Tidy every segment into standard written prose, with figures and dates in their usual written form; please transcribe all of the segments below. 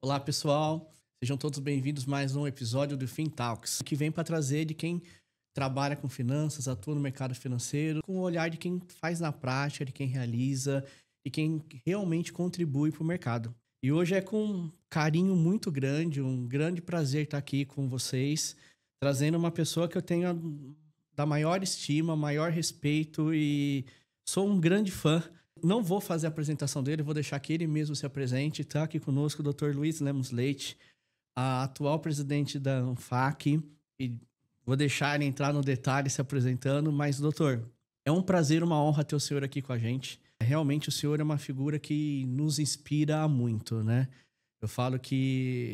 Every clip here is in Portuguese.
Olá, pessoal. Sejam todos bem-vindos a mais um episódio do FinTalks, que vem para trazer de quem trabalha com finanças, atua no mercado financeiro, com o olhar de quem faz na prática, de quem realiza e quem realmente contribui para o mercado. E hoje é com um carinho muito grande, um grande prazer estar aqui com vocês, trazendo uma pessoa que eu tenho da maior estima, maior respeito e sou um grande fã. Não vou fazer a apresentação dele, vou deixar que ele mesmo se apresente. Está aqui conosco o Dr. Luiz Lemos Leite, a atual presidente da ANFAC. E vou deixar ele entrar no detalhe se apresentando, mas, doutor, é um prazer, uma honra ter o senhor aqui com a gente. Realmente o senhor é uma figura que nos inspira muito, né? Eu falo que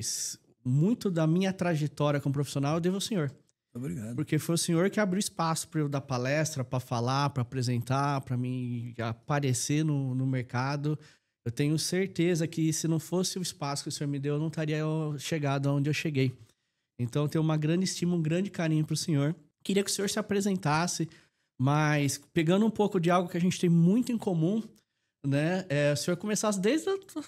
muito da minha trajetória como profissional eu devo ao senhor. Obrigado. Porque foi o senhor que abriu espaço para eu dar palestra, para falar, para apresentar, para mim aparecer no mercado. Eu tenho certeza que se não fosse o espaço que o senhor me deu, eu não estaria chegado aonde eu cheguei. Então, eu tenho uma grande estima, um grande carinho para o senhor. Queria que o senhor se apresentasse, mas pegando um pouco de algo que a gente tem muito em comum, né? O senhor começasse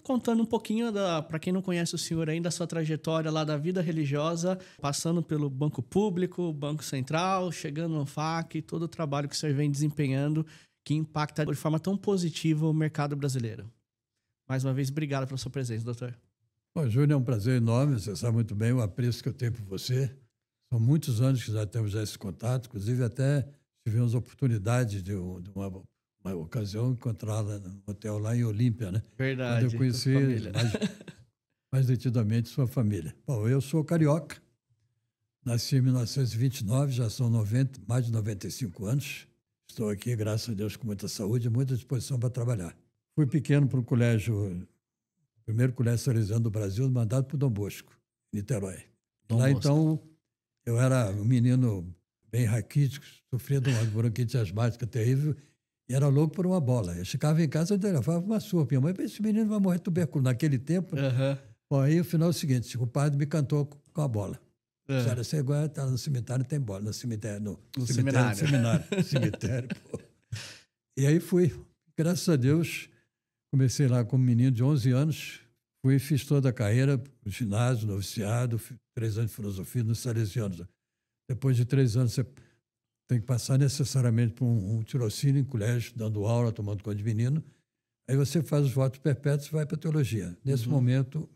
contando um pouquinho, para quem não conhece o senhor ainda, da sua trajetória lá da vida religiosa, passando pelo Banco Público, Banco Central, chegando no FAC, todo o trabalho que o senhor vem desempenhando, que impacta de forma tão positiva o mercado brasileiro. Mais uma vez, obrigado pela sua presença, doutor. Bom, Júnior, é um prazer enorme, você sabe muito bem o apreço que eu tenho por você. São muitos anos que já temos esse contato, inclusive até tivemos a oportunidade de uma ocasião encontrá-la no hotel lá em Olímpia, né? Verdade. Quando eu conheci mais detidamente sua família. Bom, eu sou carioca, nasci em 1929, já são mais de 95 anos. Estou aqui, graças a Deus, com muita saúde e muita disposição para trabalhar. Fui pequeno para um colégio, primeiro colégio salesiano do Brasil, mandado por Dom Bosco, em Niterói. Lá, então, eu era um menino bem raquítico, sofria de uma bronquite asmática terrível, e era louco por uma bola. Eu chegava em casa e levava uma surra. Minha mãe, esse menino vai morrer tuberculose. Naquele tempo, bom, aí o final é o seguinte, o padre me cantou com a bola. Sério, você agora está no cemitário, tem bola. No cemitério, cemitério, pô. E aí fui. Graças a Deus, comecei lá como menino de 11 anos, fiz toda a carreira, ginásio, noviciado, 3 anos de filosofia nos salesianos. Depois de 3 anos, você tem que passar necessariamente por um tirocínio em colégio, dando aula, tomando conta de menino. Aí você faz os votos perpétuos e vai para a teologia. Nesse momento,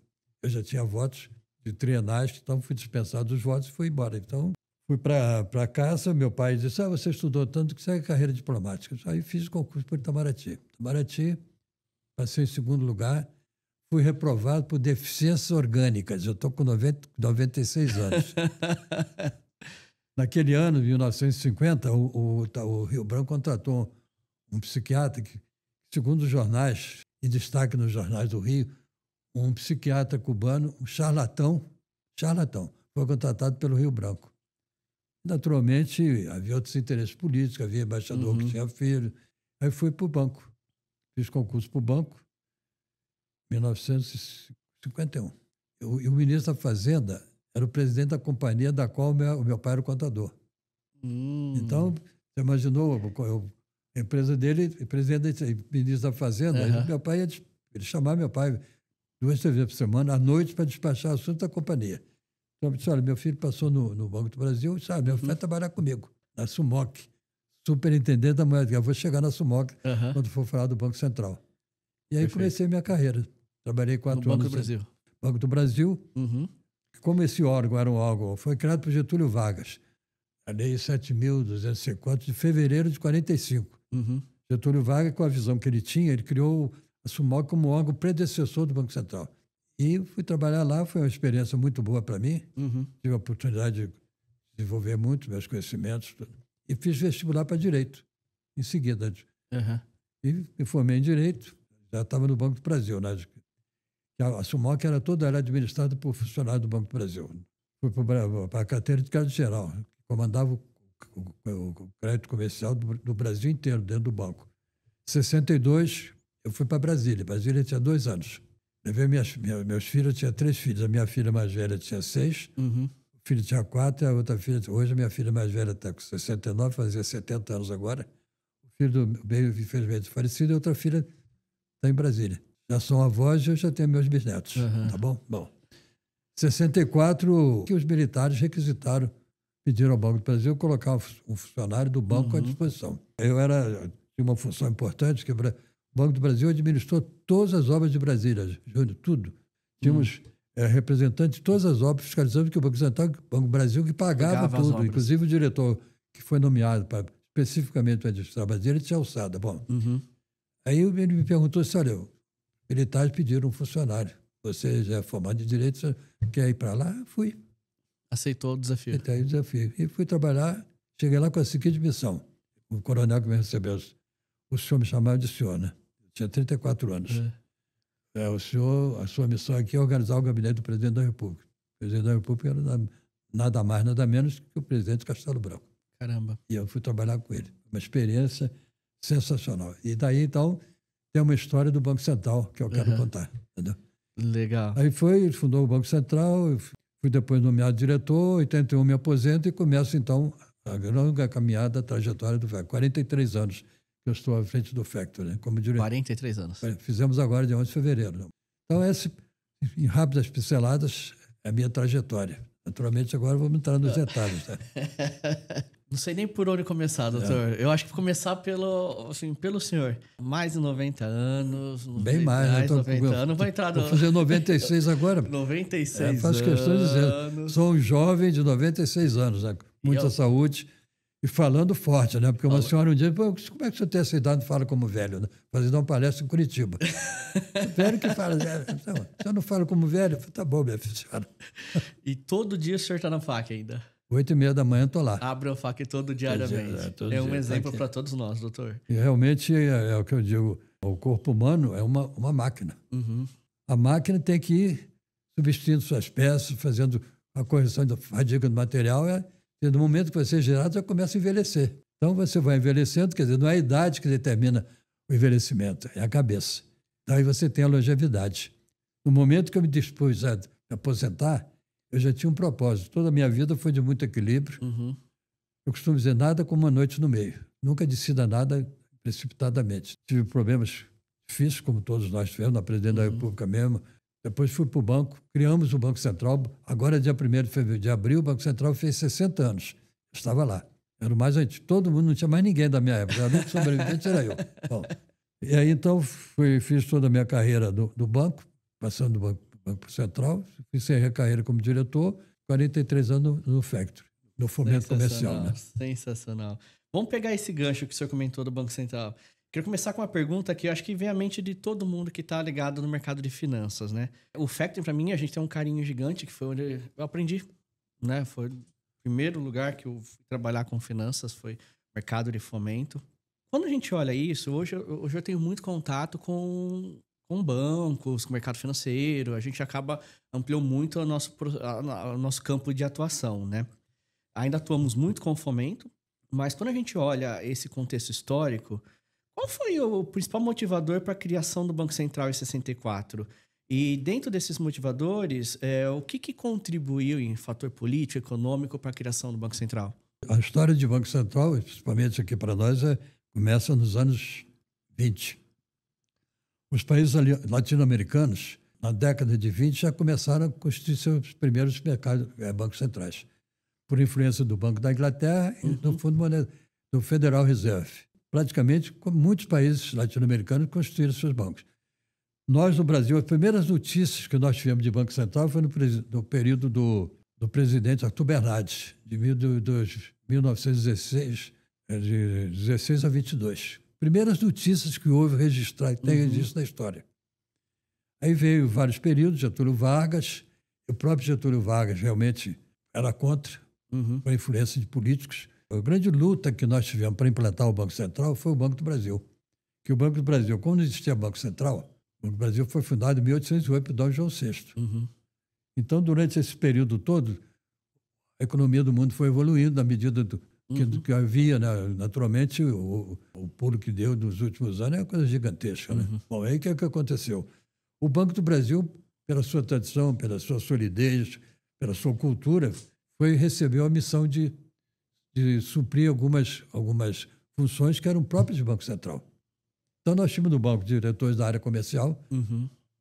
eu já tinha votos de trienais, então fui dispensado dos votos e fui embora. Então, fui para casa, meu pai disse, você estudou tanto que segue carreira diplomática. Aí fiz o concurso por Itamaraty. Itamaraty, passei em segundo lugar, fui reprovado por deficiências orgânicas. Eu estou com 96 anos. Naquele ano, 1950, o Rio Branco contratou um psiquiatra que, segundo os jornais, em destaque nos jornais do Rio, um psiquiatra cubano, um charlatão, foi contratado pelo Rio Branco. Naturalmente, havia outros interesses políticos, havia embaixador que tinha filho. Aí fui para o banco. Fiz concurso para o banco em 1951. E o ministro da Fazenda era o presidente da companhia da qual o meu pai era o contador. Então, você imaginou, a empresa dele, ministro da Fazenda, meu pai ele chamava meu pai 2, 3 vezes por semana, à noite, para despachar assunto da companhia. Então, eu disse, olha, meu filho passou no Banco do Brasil, sabe, meu filho vai trabalhar comigo, na Sumoc, superintendente da moeda, eu vou chegar na Sumoc quando for falar do Banco Central. E aí comecei minha carreira. Trabalhei 4 anos no Banco do Brasil. Banco do Brasil. Como esse órgão era um órgão, foi criado por Getúlio Vargas, a Lei 7.204 de fevereiro de 45. Getúlio Vargas, com a visão que ele tinha, ele criou a Sumoc como órgão predecessor do Banco Central. E fui trabalhar lá, foi uma experiência muito boa para mim. Tive a oportunidade de desenvolver muito meus conhecimentos. E fiz vestibular para Direito, em seguida. E me formei em Direito, já estava no Banco do Brasil, né? A Sumoc era toda ela administrada por funcionários do Banco do Brasil. Fui para a carteira de crédito geral, comandava o crédito comercial do Brasil inteiro, dentro do banco. Em 62, eu fui para Brasília. Brasília tinha 2 anos. Levei meus filhos, eu tinha 3 filhos. A minha filha mais velha tinha 6, o filho tinha 4, e a outra filha... Hoje a minha filha mais velha está com 69, fazia 70 anos agora. O filho do meio, infelizmente, falecido, e a outra filha está em Brasília. Já sou avós e eu já tenho meus bisnetos. Tá bom? Bom. 64, que os militares requisitaram, pediram ao Banco do Brasil colocar um funcionário do banco à disposição. Eu tinha uma função importante, que o Banco do Brasil administrou todas as obras de Brasília, Júnior, tudo. Tínhamos representantes de todas as obras, fiscalizando que o Banco Central, o Banco do Brasil, que pagava tudo. Inclusive o diretor que foi nomeado especificamente para administrar Brasília, ele tinha alçada. Bom, aí ele me perguntou assim, olha, os militares pediram um funcionário. Você já é formado em Direito, você quer ir para lá? Fui. Aceitou o desafio. Aceitei o desafio. E fui trabalhar, cheguei lá com a seguinte missão. O coronel que me recebeu, o senhor me chamava de senhor, né? Eu tinha 34 anos. O senhor, a sua missão aqui é organizar o gabinete do presidente da República. O presidente da República era nada mais, nada menos que o presidente Castelo Branco. Caramba. E eu fui trabalhar com ele. Uma experiência sensacional. E daí, então, tem uma história do Banco Central que eu quero contar. Entendeu? Legal. Aí fundou o Banco Central, eu fui depois nomeado diretor, em 81 me aposento e começo, então, a longa caminhada, a trajetória do FECTOR. 43 anos que eu estou à frente do FECTOR, né, como diretor. 43 anos. Fizemos agora, dia 11 de fevereiro. Então, em rápidas pinceladas, é a minha trajetória. Naturalmente, agora vamos entrar nos detalhes. Né? Não sei nem por onde começar, doutor. Eu acho que começar pelo senhor. Mais de 90 anos. Bem mais, né? 90 anos. Vou entrar no... Vou fazer 96 agora. 96 anos. Faço questão de dizer. Sou um jovem de 96 anos, né? Muita saúde. E falando forte, né? Porque uma senhora um dia, como é que o senhor tem essa idade e fala como velho? Né? Fazendo uma palestra em Curitiba. Velho que fala, o senhor não fala como velho? Tá bom, minha senhora. E todo dia o senhor está na FAC ainda? 8h30 da manhã estou lá. Abre a FAC todo diariamente. É um exemplo para todos nós, doutor. E realmente é o que eu digo, o corpo humano é uma máquina. A máquina tem que ir substituindo suas peças, fazendo a correção da fadiga do material, e no momento que você é gerado, já começa a envelhecer. Então você vai envelhecendo, quer dizer, não é a idade que determina o envelhecimento, é a cabeça. Daí você tem a longevidade. No momento que eu me dispus a me aposentar, eu já tinha um propósito. Toda a minha vida foi de muito equilíbrio. Eu costumo dizer nada como uma noite no meio. Nunca decida nada precipitadamente. Tive problemas difíceis, como todos nós tivemos, na presidência da República mesmo. Depois fui para o banco, criamos o Banco Central. Agora, dia 1º de abril, o Banco Central fez 60 anos. Eu estava lá. Era o mais antigo. Todo mundo, não tinha mais ninguém da minha época. O único sobrevivente era eu. Bom, e aí, então, fiz toda a minha carreira do banco, passando do Banco Central. Fiz a carreira como diretor, 43 anos no FECTOR, no fomento comercial. Né? Sensacional. Vamos pegar esse gancho que o senhor comentou do Banco Central. Quero começar com uma pergunta que eu acho que vem à mente de todo mundo que está ligado no mercado de finanças, né? O FECTOR, para mim, a gente tem um carinho gigante, que foi onde eu aprendi, né? Foi o primeiro lugar que eu fui trabalhar com finanças, foi mercado de fomento. Quando a gente olha isso, hoje eu tenho muito contato com bancos, com o mercado financeiro, a gente ampliou muito o nosso campo de atuação, né? Ainda atuamos muito com fomento, mas quando a gente olha esse contexto histórico, qual foi o principal motivador para a criação do Banco Central em 64? E dentro desses motivadores, o que contribuiu em fator político, econômico para a criação do Banco Central? A história de Banco Central, principalmente aqui para nós, começa nos anos 20. Os países latino-americanos, na década de 20, já começaram a constituir seus primeiros mercados, bancos centrais, por influência do Banco da Inglaterra e do Fundo Monetário, do Federal Reserve. Praticamente, como muitos países latino-americanos constituíram seus bancos. Nós, no Brasil, as primeiras notícias que nós tivemos de Banco Central foi no período do presidente Arthur Bernardes, de 1916, de 16 a 22. Primeiras notícias que houve registrar, tem registro na história. Aí veio vários períodos, Getúlio Vargas, o próprio Getúlio Vargas realmente era contra, com a influência de políticos. A grande luta que nós tivemos para implantar o Banco Central foi o Banco do Brasil. Que o Banco do Brasil, como não existia Banco Central, o Banco do Brasil foi fundado em 1808 por Dom João VI. Então, durante esse período todo, a economia do mundo foi evoluindo na medida que havia, né? Naturalmente, o pulo que deu nos últimos anos é uma coisa gigantesca. Né? Bom, aí o que aconteceu? O Banco do Brasil, pela sua tradição, pela sua solidez, pela sua cultura, recebeu a missão de suprir algumas funções que eram próprias do Banco Central. Então, nós tínhamos no banco diretores da área comercial,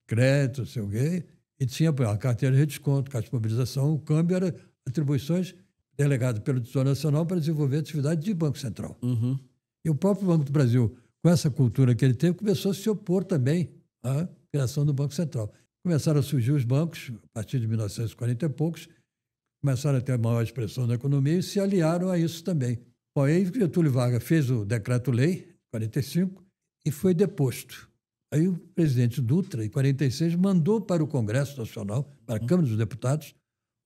crédito, sei o quê, E tinha a carteira de desconto, caixa de mobilização, o câmbio era atribuições delegadas pelo Tesouro Nacional para desenvolver atividade de Banco Central. Uhum. E o próprio Banco do Brasil, com essa cultura que ele teve, começou a se opor também à criação do Banco Central. Começaram a surgir os bancos, a partir de 1940 e poucos, começaram a ter maior expressão na economia e se aliaram a isso também. Bom, aí Getúlio Vargas fez o Decreto-Lei, 45, e foi deposto. Aí o presidente Dutra, em 46, mandou para o Congresso Nacional, para a Câmara dos Deputados,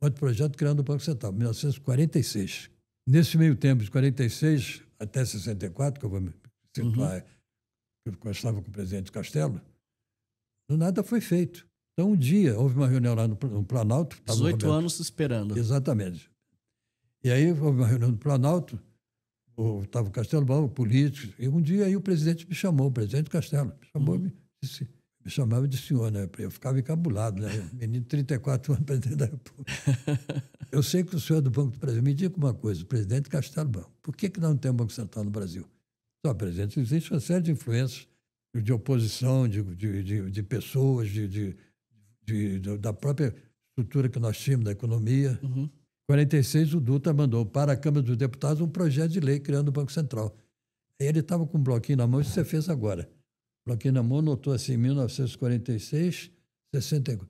outro projeto criando o Banco Central, 1946. Nesse meio tempo, de 46 até 64, que eu vou me situar, eu estava com o presidente Castelo, nada foi feito. Então, um dia, houve uma reunião lá no Planalto. 18 anos esperando. Exatamente. E aí, houve uma reunião no Planalto, estava o Castelo Bom, políticos, e um dia aí o presidente me chamou, o presidente Castelo, me chamou, me chamava de senhor, né? Eu ficava encabulado, né? Menino de 34 anos, presidente da República. Eu sei que o senhor é do Banco do Brasil. Me diga uma coisa, o presidente Castelo Bom, por que não tem um Banco Central no Brasil? Só, presidente, existe uma série de influências de oposição, de pessoas, da própria estrutura que nós tínhamos da economia. Em 46, o Dutra mandou para a Câmara dos Deputados um projeto de lei criando o Banco Central. Aí ele estava com um bloquinho na mão, isso você fez agora. O bloquinho na mão, anotou assim, 1946, 64.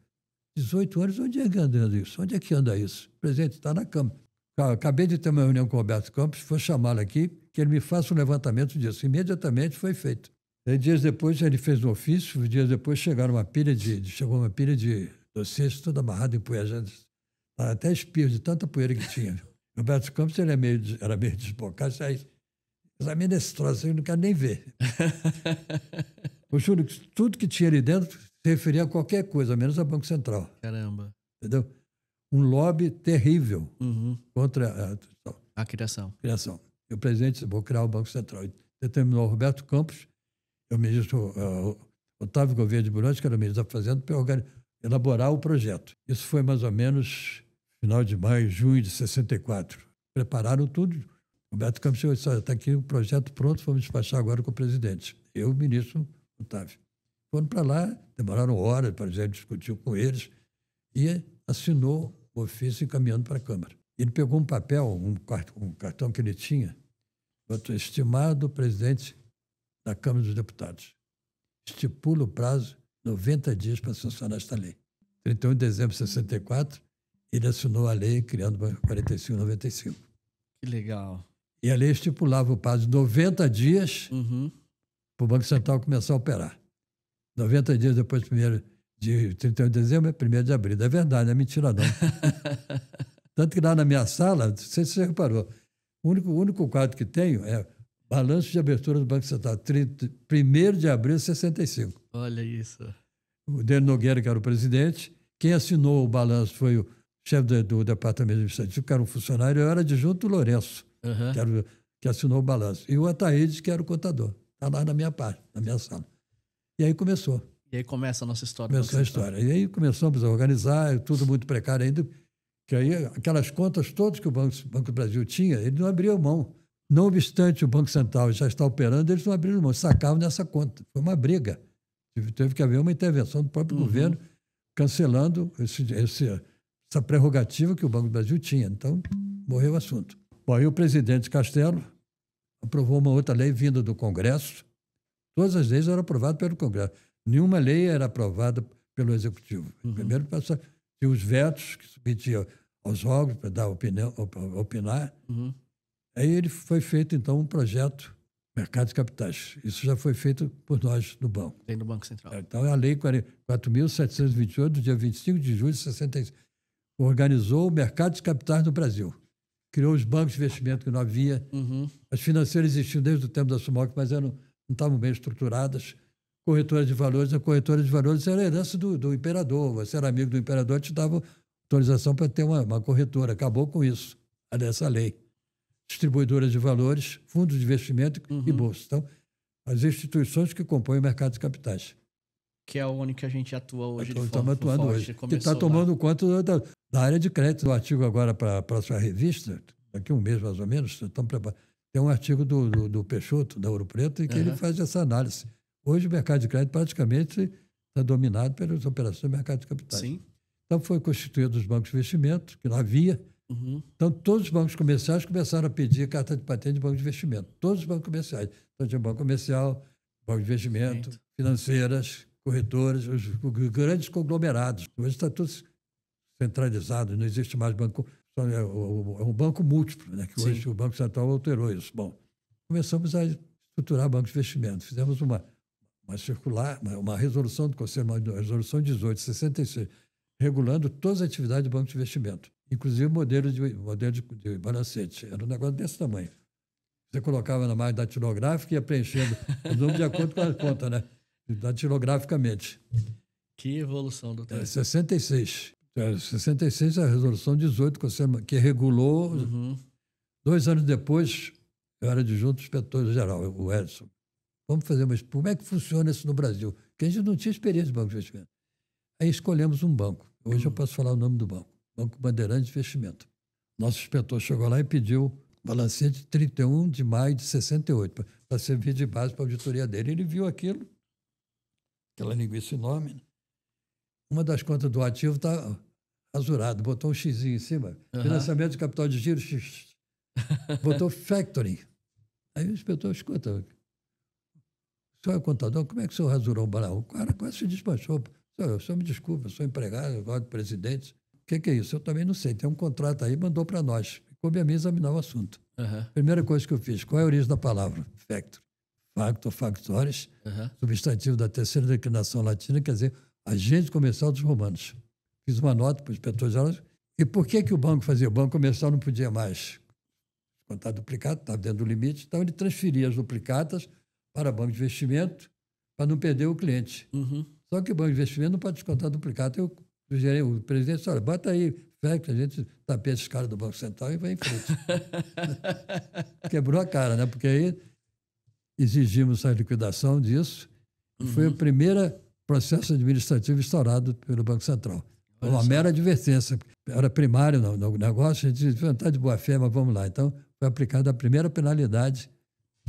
18 anos, onde é que anda isso? Onde é que anda isso? Presidente, está na Câmara. Acabei de ter uma reunião com o Roberto Campos, vou chamá-lo aqui, que ele me faça um levantamento disso. Imediatamente foi feito. Aí, dias depois, ele fez um ofício, dias depois chegou uma pilha de dossiês, toda amarrada em poeira. Até espirro de tanta poeira que tinha. Roberto Campos ele era meio desbocado, examina esse troço, eu não quero nem ver. Eu juro que tudo que tinha ali dentro se referia a qualquer coisa, menos a Banco Central. Caramba. Entendeu? Um lobby terrível contra a criação. E o presidente disse, vou criar o Banco Central. E determinou o Roberto Campos, o ministro Otávio Gouveia de Bulhões, que era o ministro da Fazenda, para elaborar o projeto. Isso foi mais ou menos final de maio, junho de 64. Prepararam tudo. Roberto Campos chegou e disse, está aqui o projeto pronto, vamos despachar agora com o presidente. Eu e o ministro Otávio. Foram para lá, demoraram horas, o presidente discutiu com eles e assinou o ofício encaminhando para a Câmara. Ele pegou um papel, um cartão que ele tinha, botou, estimado presidente da Câmara dos Deputados, estipula o prazo 90 dias para sancionar esta lei. 31 de dezembro de 64, ele assinou a lei criando 45/95. Que legal. E a lei estipulava o prazo de 90 dias para o Banco Central começar a operar. 90 dias depois, de 31 de dezembro, é 1º de abril. É verdade, não é mentira não. Tanto que lá na minha sala, não sei se você reparou, o único quadro que tenho é balanço de abertura do Banco Central, 1º de abril de 65. Olha isso. O Délio Nogueira, que era o presidente, quem assinou o balanço foi o chefe do departamento administrativo, que era um funcionário, eu era adjunto Lourenço, que assinou o balanço. E o Ataídes, que era o contador. Está lá na minha parte, na minha sala. E aí começou. E aí começa a nossa história. Começou a história. E aí começamos a organizar, tudo muito precário ainda, que aí aquelas contas todas que o Banco do Brasil tinha, ele não abriu mão. Não obstante o Banco Central já estar operando, eles não abriram mão, sacavam nessa conta. Foi uma briga. Teve que haver uma intervenção do próprio governo cancelando essa prerrogativa que o Banco do Brasil tinha. Então, morreu o assunto. Bom, aí o presidente Castelo aprovou uma outra lei vinda do Congresso. Todas as leis eram aprovadas pelo Congresso. Nenhuma lei era aprovada pelo Executivo. Primeiro, tinha os vetos que submetiam aos órgãos para dar opinião, opinar. Aí ele foi feito, então, um projeto Mercado de Capitais. Isso já foi feito por nós no banco. Tem no Banco Central. Então, é a Lei 4.728, do dia 25 de julho de 65, organizou o mercado de capitais no Brasil. Criou os bancos de investimento que não havia. As financeiras existiam desde o tempo da Sumoc, mas não estavam bem estruturadas. Corretora de valores, a corretora de valores era a herança do imperador. Você era amigo do imperador, te dava autorização para ter uma corretora. Acabou com isso, dessa lei. Distribuidoras de valores, fundos de investimento e bolsas. Então, as instituições que compõem o mercado de capitais. Que é onde que a gente atua hoje. Estamos atuando hoje. Que está tomando conta da área de crédito. O artigo agora para a próxima revista, daqui a um mês mais ou menos, estamos preparando. Tem um artigo do Peixoto, da Ouro Preto, em que ele faz essa análise. Hoje o mercado de crédito praticamente está dominado pelas operações do mercado de capitais. Sim. Então, foi constituído os bancos de investimento, que não havia. Então, todos os bancos comerciais começaram a pedir carta de patente de banco de investimento. Todos os bancos comerciais. Então, tinha banco comercial, banco de investimento, financeiras, corretoras, os grandes conglomerados. Hoje está tudo centralizado, não existe mais banco. É um banco múltiplo, né? Que hoje o Banco Central alterou isso. Bom, começamos a estruturar bancos de investimento. Fizemos uma circular, uma resolução do Conselho, uma resolução 1866, regulando todas as atividades do banco de investimento, inclusive modelo de balancete. Era um negócio desse tamanho. Você colocava na máquina datilográfica e ia preenchendo o número de acordo com a conta, né? Datilograficamente. Que evolução, doutor. 66. 66 é a resolução 18 do Conselho, que regulou. 2 anos depois, eu era adjunto do inspetor-geral, o Edson. Vamos fazer como é que funciona isso no Brasil? Porque a gente não tinha experiência de banco de investimento. Aí escolhemos um banco. Hoje eu posso falar o nome do banco. Banco Bandeirantes de Investimento. Nosso inspetor chegou lá e pediu balancete de 31 de maio de 68, para servir de base para a auditoria dele. Ele viu aquilo, aquela linguiça enorme. Né? Uma das contas do ativo está azurado, botou um xizinho em cima. Financiamento de capital de giro, x. Botou factoring. Aí o inspetor, escuta, o senhor é contador, como é que o senhor rasurou um balão? O cara quase se despachou. O senhor me desculpa, eu sou empregado, eu gosto de presidente. O que é isso? Eu também não sei. Tem um contrato aí, mandou para nós. Coube a mim examinar o assunto. Primeira coisa que eu fiz, qual é a origem da palavra? Factor. Factor, factores, substantivo da terceira declinação latina, quer dizer, agente comercial dos romanos. Fiz uma nota para o inspetor-geral. E por que o banco fazia? O banco comercial não podia mais contar duplicado, estava dentro do limite, então ele transferia as duplicatas para banco de investimento para não perder o cliente. Só que o banco de investimento não pode descontar duplicado. Eu sugeri, o presidente disse, olha, bota aí, a gente tapete esse cara do Banco Central e vai em frente. Quebrou a cara, né? Porque aí exigimos a liquidação disso. Foi o primeiro processo administrativo instaurado pelo Banco Central. Foi uma mera advertência. Era primário no negócio, a gente disse, está de boa fé, mas vamos lá. Então, foi aplicada a primeira penalidade.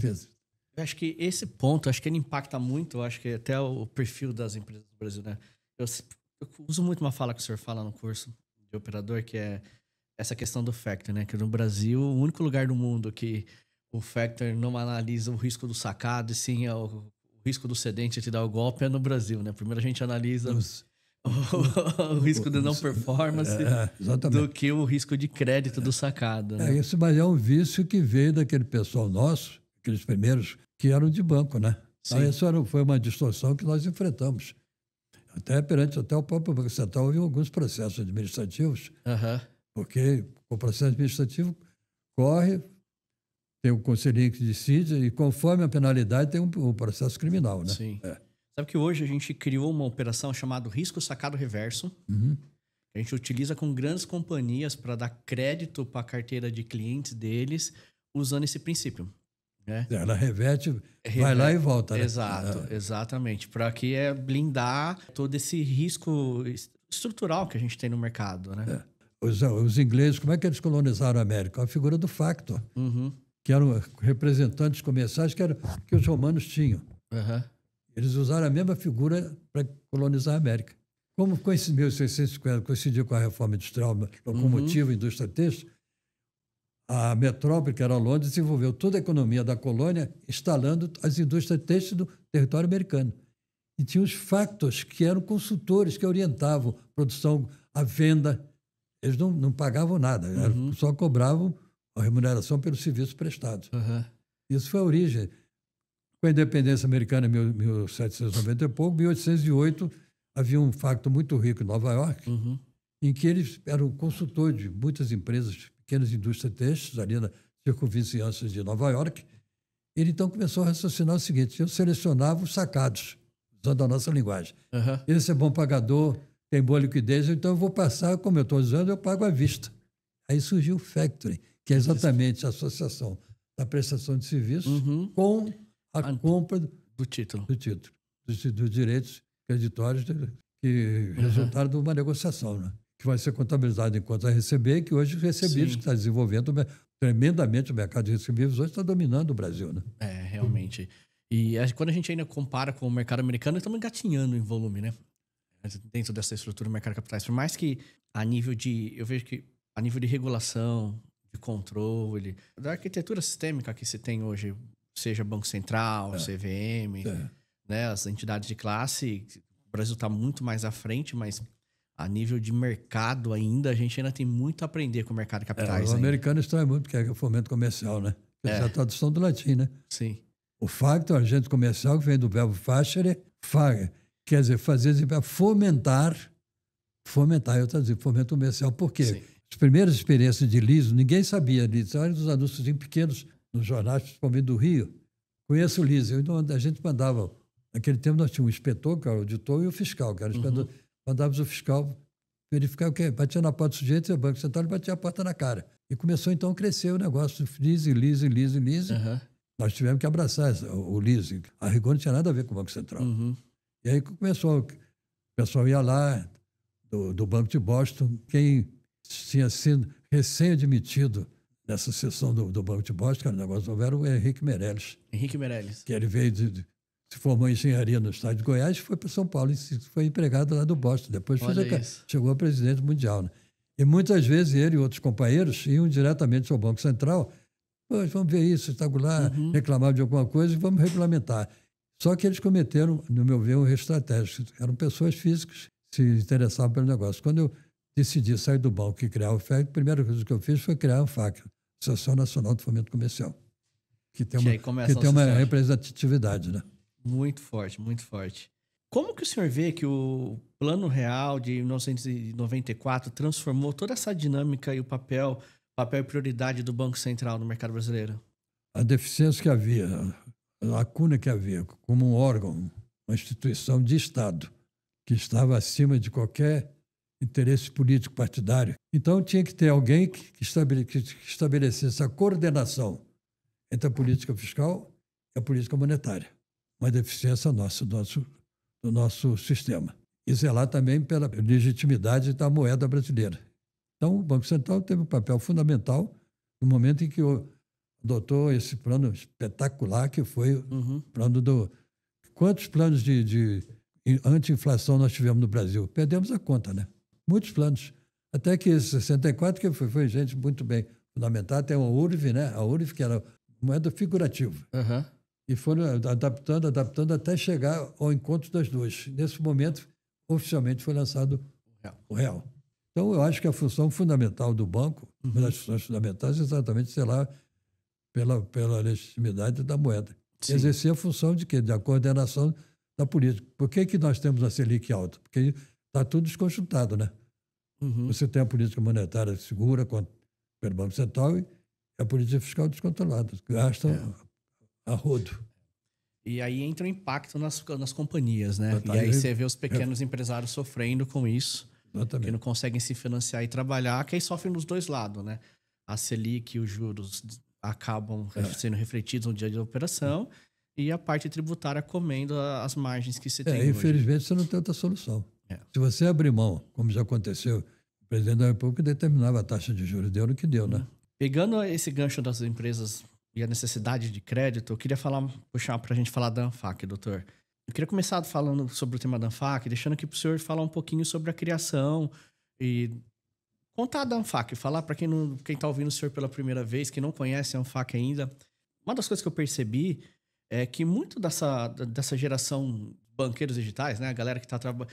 Eu acho que esse ponto, acho que ele impacta muito, eu acho que até o perfil das empresas do Brasil, né? Eu uso muito uma fala que o senhor fala no curso de operador, que é essa questão do factor, né? Que no Brasil, o único lugar do mundo que o factor não analisa o risco do sacado, e sim o risco do cedente te dar o golpe é no Brasil, né? Primeiro a gente analisa o risco de não performance do que o risco de crédito do sacado. Né? Isso, mas é um vício que veio daquele pessoal nosso, aqueles primeiros que eram de banco, né? Então, isso foi uma distorção que nós enfrentamos. Até o próprio Banco Central houve alguns processos administrativos, porque o processo administrativo corre, tem um conselheiro que decide, e conforme a penalidade tem um processo criminal, né? Sim. Sabe que hoje a gente criou uma operação chamada Risco Sacado Reverso. A gente utiliza com grandes companhias para dar crédito para a carteira de clientes deles, usando esse princípio. Né? Ela reverte, vai lá e volta. Né? Exato, exatamente. Para que blindar todo esse risco estrutural que a gente tem no mercado. Né? Os ingleses, como é que eles colonizaram a América? A figura do factor, que eram representantes comerciais que os romanos tinham. Eles usaram a mesma figura para colonizar a América. Como em 1650 coincidiu com a reforma industrial, locomotiva, indústria têxtil, a metrópole, que era Londres, desenvolveu toda a economia da colônia, instalando as indústrias têxteis do território americano. E tinha os factors, que eram consultores que orientavam a produção, a venda. Eles não pagavam nada, só cobravam a remuneração pelos serviços prestados. Isso foi a origem. Com a independência americana em 1790 e pouco, 1808, havia um facto muito rico em Nova York, em que eles eram consultores de muitas empresas, pequenas indústrias têxteis, ali na circunvizinhança de Nova York. Ele então começou a raciocinar o seguinte: eu selecionava os sacados, usando a nossa linguagem. Esse é bom pagador, tem boa liquidez, então eu vou passar, como eu estou dizendo, eu pago à vista. Aí surgiu o factoring, que é exatamente a associação da prestação de serviços com a compra do título. Dos direitos creditórios que resultaram de uma negociação, né? Que vai ser contabilizado em contas a receber, que hoje recebidos, que está desenvolvendo tremendamente o mercado de recebíveis, hoje está dominando o Brasil. Né? Realmente. E quando a gente ainda compara com o mercado americano, estamos engatinhando em volume, né? dentro dessa estrutura do mercado de capitais. Por mais que eu vejo que a nível de regulação, de controle, da arquitetura sistêmica que se tem hoje, seja Banco Central, CVM, né, as entidades de classe, o Brasil está muito mais à frente, mas a nível de mercado ainda, a gente ainda tem muito a aprender com o mercado de capitais. O americano estranha muito, porque é o fomento comercial, né? Essa é a tradução do latim, né? Sim. O facto é um agente comercial que vem do verbo facere, quer dizer, fazer, fomentar, eu traduzi, fomento comercial. Por quê? Sim. As primeiras experiências de liso, ninguém sabia liso. Olha os anúncios pequenos nos jornais, principalmente do Rio. Conheço o liso. A gente mandava, naquele tempo nós tínhamos um inspetor, que era o auditor, e o fiscal, que era o inspetor. Mandávamos o fiscal verificar o quê? Batia na porta do sujeito, o Banco Central, e batia a porta na cara. E começou então a crescer o negócio, leasing. Nós tivemos que abraçar o leasing. A rigor não tinha nada a ver com o Banco Central. E aí começou, o pessoal ia lá, do Banco de Boston, quem tinha sido recém-admitido nessa sessão do Banco de Boston, que era um negócio novo, era o Henrique Meirelles. Que ele veio se formou em engenharia no estado de Goiás e foi para São Paulo e foi empregado lá do Boston. Depois chegou a presidente mundial. Né? E muitas vezes ele e outros companheiros iam diretamente ao Banco Central. Vamos ver isso, estacular, reclamar de alguma coisa e vamos regulamentar. Só que eles cometeram, no meu ver, um erro estratégico. Eram pessoas físicas que se interessavam pelo negócio. Quando eu decidi sair do banco e criar o FEC, a primeira coisa que eu fiz foi criar a ANFAC, Associação Nacional de Fomento Comercial, que tem uma representatividade, né? Muito forte, muito forte. Como que o senhor vê que o Plano Real de 1994 transformou toda essa dinâmica e o papel e prioridade do Banco Central no mercado brasileiro? A deficiência que havia, a lacuna que havia como um órgão, uma instituição de Estado que estava acima de qualquer interesse político partidário. Então tinha que ter alguém que estabelecesse a coordenação entre a política fiscal e a política monetária. Uma deficiência nossa, do nosso sistema. E zelar também pela legitimidade da moeda brasileira. Então, o Banco Central teve um papel fundamental no momento em que adotou esse plano espetacular que foi o plano do... Quantos planos de anti-inflação nós tivemos no Brasil? Perdemos a conta, né? Muitos planos. Até que esse 64, que foi gente muito bem fundamentada, tem a URV, né? A URV, que era moeda figurativa. E foram adaptando até chegar ao encontro das duas. Nesse momento, oficialmente foi lançado o real. Então, eu acho que a função fundamental do banco, uma das funções fundamentais, é exatamente, sei lá, pela legitimidade da moeda. Sim. Exercer a função de quê? Da coordenação da política. Por que nós temos a Selic alta? Porque está tudo desconjuntado, né? Você tem a política monetária segura pelo Banco Central e a política fiscal descontrolada. Gastam a rodo. E aí entra o impacto nas companhias, né? E aí você vê os pequenos empresários sofrendo com isso. Exatamente. Que não conseguem se financiar e trabalhar, que aí sofrem dos dois lados, né? A Selic e os juros acabam sendo refletidos no dia de operação e a parte tributária comendo as margens que se tem hoje. Infelizmente, você não tem outra solução. Se você abrir mão, como já aconteceu, o presidente da República determinava a taxa de juros, deu no que deu, né? Pegando esse gancho das empresas e a necessidade de crédito, eu queria puxar para a gente falar da ANFAC, doutor. Eu queria começar falando sobre o tema da ANFAC, deixando aqui para o senhor falar um pouquinho sobre a criação e contar da ANFAC, falar para quem está ouvindo o senhor pela primeira vez, que não conhece a ANFAC ainda. Uma das coisas que eu percebi é que muito dessa geração banqueiros digitais, né? A galera que está trabalhando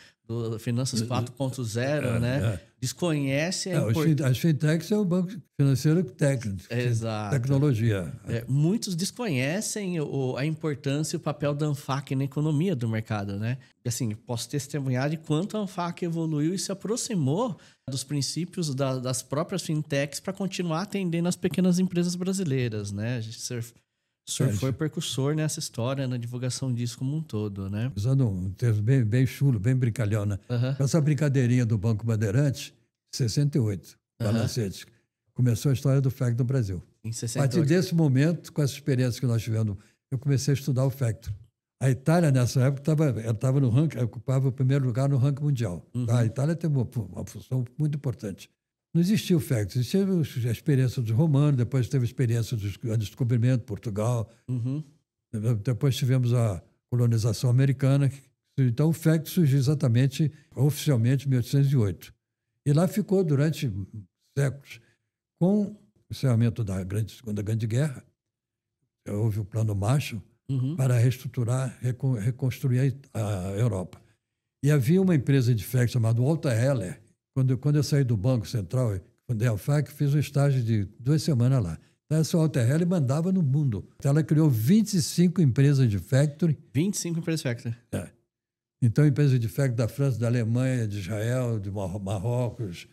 Finanças 4.0, né? Desconhece as fintechs é o banco financeiro técnico. Exato. Tecnologia. Muitos desconhecem a importância e o papel da ANFAC na economia do mercado, né? Assim, posso testemunhar de quanto a ANFAC evoluiu e se aproximou dos princípios das próprias fintechs para continuar atendendo as pequenas empresas brasileiras, né? O senhor foi percussor nessa história, na divulgação disso como um todo, né? Usando um termo bem chulo, bem brincalhão, né? Essa brincadeirinha do Banco Bandeirantes, 68, Balancete, começou a história do FEC no Brasil. Em 68. A partir desse momento, com essa experiência que nós tivemos, eu comecei a estudar o Factor. A Itália, nessa época, estava no ranking, ocupava o primeiro lugar no ranking mundial. A Itália teve uma função muito importante. Não existia o Factor, existia a experiência dos romanos, depois teve a experiência dos grandes descobrimentos, Portugal. Depois tivemos a colonização americana, que Então, o FEC surgiu exatamente, oficialmente, em 1808. E lá ficou durante séculos. Com o encerramento da Segunda Grande Guerra, houve o Plano Marshall para reestruturar, reconstruir a Europa. E havia uma empresa de FEC chamada Walter Heller. Quando eu saí do Banco Central, fundei a FAC, fiz um estágio de 2 semanas lá. Então, essa Walter Heller mandava no mundo. Então, ela criou 25 empresas de factory. 25 empresas de factory. É. Então, empresas de factory da França, da Alemanha, de Israel, de Marrocos,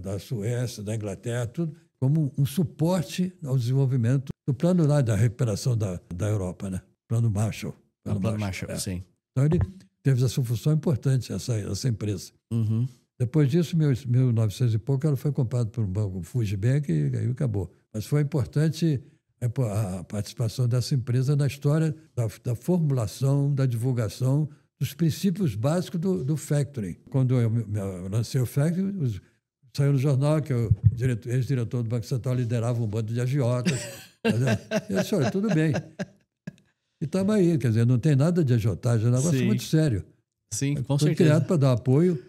da Suécia, da Inglaterra, tudo como um suporte ao desenvolvimento do plano lá da recuperação da Europa, né? Plano Marshall. Plano Marshall, sim. Então, ele teve essa função importante, essa empresa. Depois disso, em 1900 e pouco, ela foi comprada por um banco, Fujibank, e aí acabou. Mas foi importante a participação dessa empresa na história da formulação, da divulgação dos princípios básicos do factoring. Quando eu lancei o factoring, saiu no jornal que o ex-diretor do Banco Central liderava um bando de agiotas. Eu disse, olha, tudo bem. E estamos aí, quer dizer, não tem nada de agiotagem, é um negócio muito sério. Sim, com foi certeza. criado para dar apoio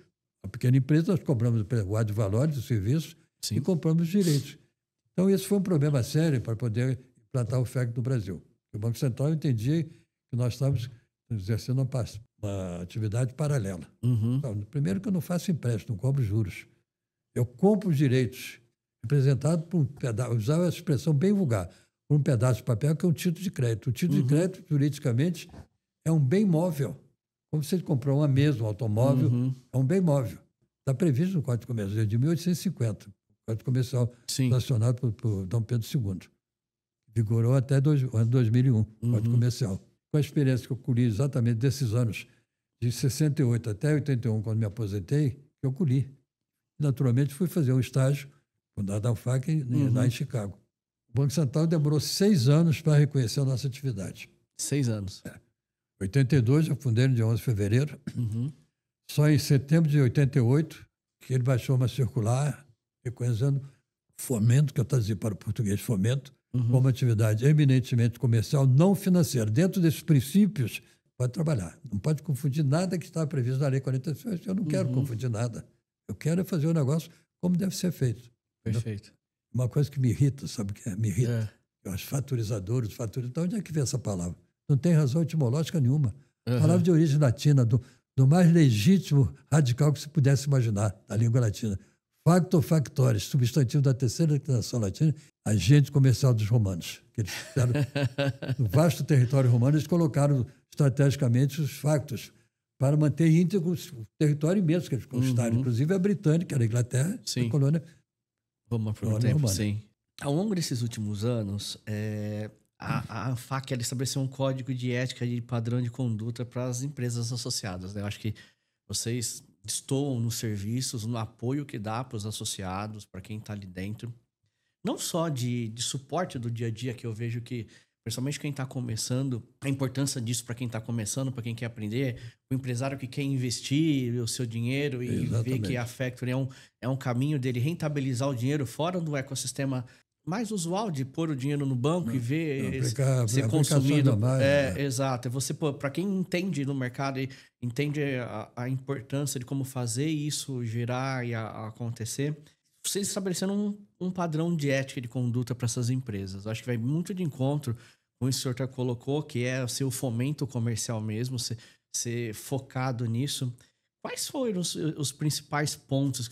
à pequena empresa, nós compramos o de valores, o serviço, e compramos os direitos. Então, esse foi um problema sério para poder implantar o FEC no Brasil. O Banco Central entendia que nós estávamos exercendo uma atividade paralela. Então, primeiro que eu não faço empréstimo, não cobro juros. Eu compro os direitos, representado por um pedaço, usava essa expressão bem vulgar, por um pedaço de papel que é um título de crédito. O título de crédito, juridicamente, é um bem móvel. Como você comprou uma mesa, um automóvel, é um bem móvel. Está previsto no Código Comercial de 1850. Código Comercial sancionado por Dom Pedro II. Vigorou até o ano 2001, Código Comercial. Com a experiência que eu colhi exatamente desses anos, de 68 até 81, quando me aposentei, eu colhi. Naturalmente, fui fazer um estágio fundado a FAC lá em Chicago. O Banco Central demorou 6 anos para reconhecer a nossa atividade. 6 anos. Em 82, eu fundei no dia 11 de fevereiro. Só em setembro de 88, que ele baixou uma circular reconhecendo fomento, que eu traduzia para o português, fomento, como atividade eminentemente comercial, não financeira. Dentro desses princípios, pode trabalhar. Não pode confundir nada que está previsto na Lei 46. Eu não quero confundir nada. Eu quero fazer o negócio como deve ser feito. Perfeito. Uma coisa que me irrita, sabe o que é? Me irrita. Os faturisadores, então onde é que vem essa palavra? Não tem razão etimológica nenhuma. Palavra de origem latina, do mais legítimo radical que se pudesse imaginar, da língua latina. Facto factores, substantivo da terceira declinação latina, agente comercial dos romanos. Que eles fizeram, no vasto território romano, eles colocaram estrategicamente os factos para manter íntegros o território imenso que eles conquistaram. Inclusive a britânica, a Inglaterra, a colônia. Vamos por um tempo, romana. Sim. Ao longo desses últimos anos, a ANFAC estabeleceu um código de ética e padrão de conduta para as empresas associadas, né? Eu acho que vocês destoam nos serviços, no apoio que dá para os associados, para quem está ali dentro. Não só de suporte do dia a dia, que eu vejo que, principalmente quem está começando, a importância disso para quem está começando, para quem quer aprender, o empresário que quer investir o seu dinheiro e ver que a Factory é um caminho dele rentabilizar o dinheiro fora do ecossistema mais usual de pôr o dinheiro no banco e ver ser consumido. Exato. Você, para quem entende no mercado e entende a importância de como fazer isso girar e acontecer, vocês estabeleceram um padrão de ética e de conduta para essas empresas. Eu acho que vai muito de encontro com isso que o senhor colocou, que é o seu fomento comercial mesmo, ser focado nisso. Quais foram os principais pontos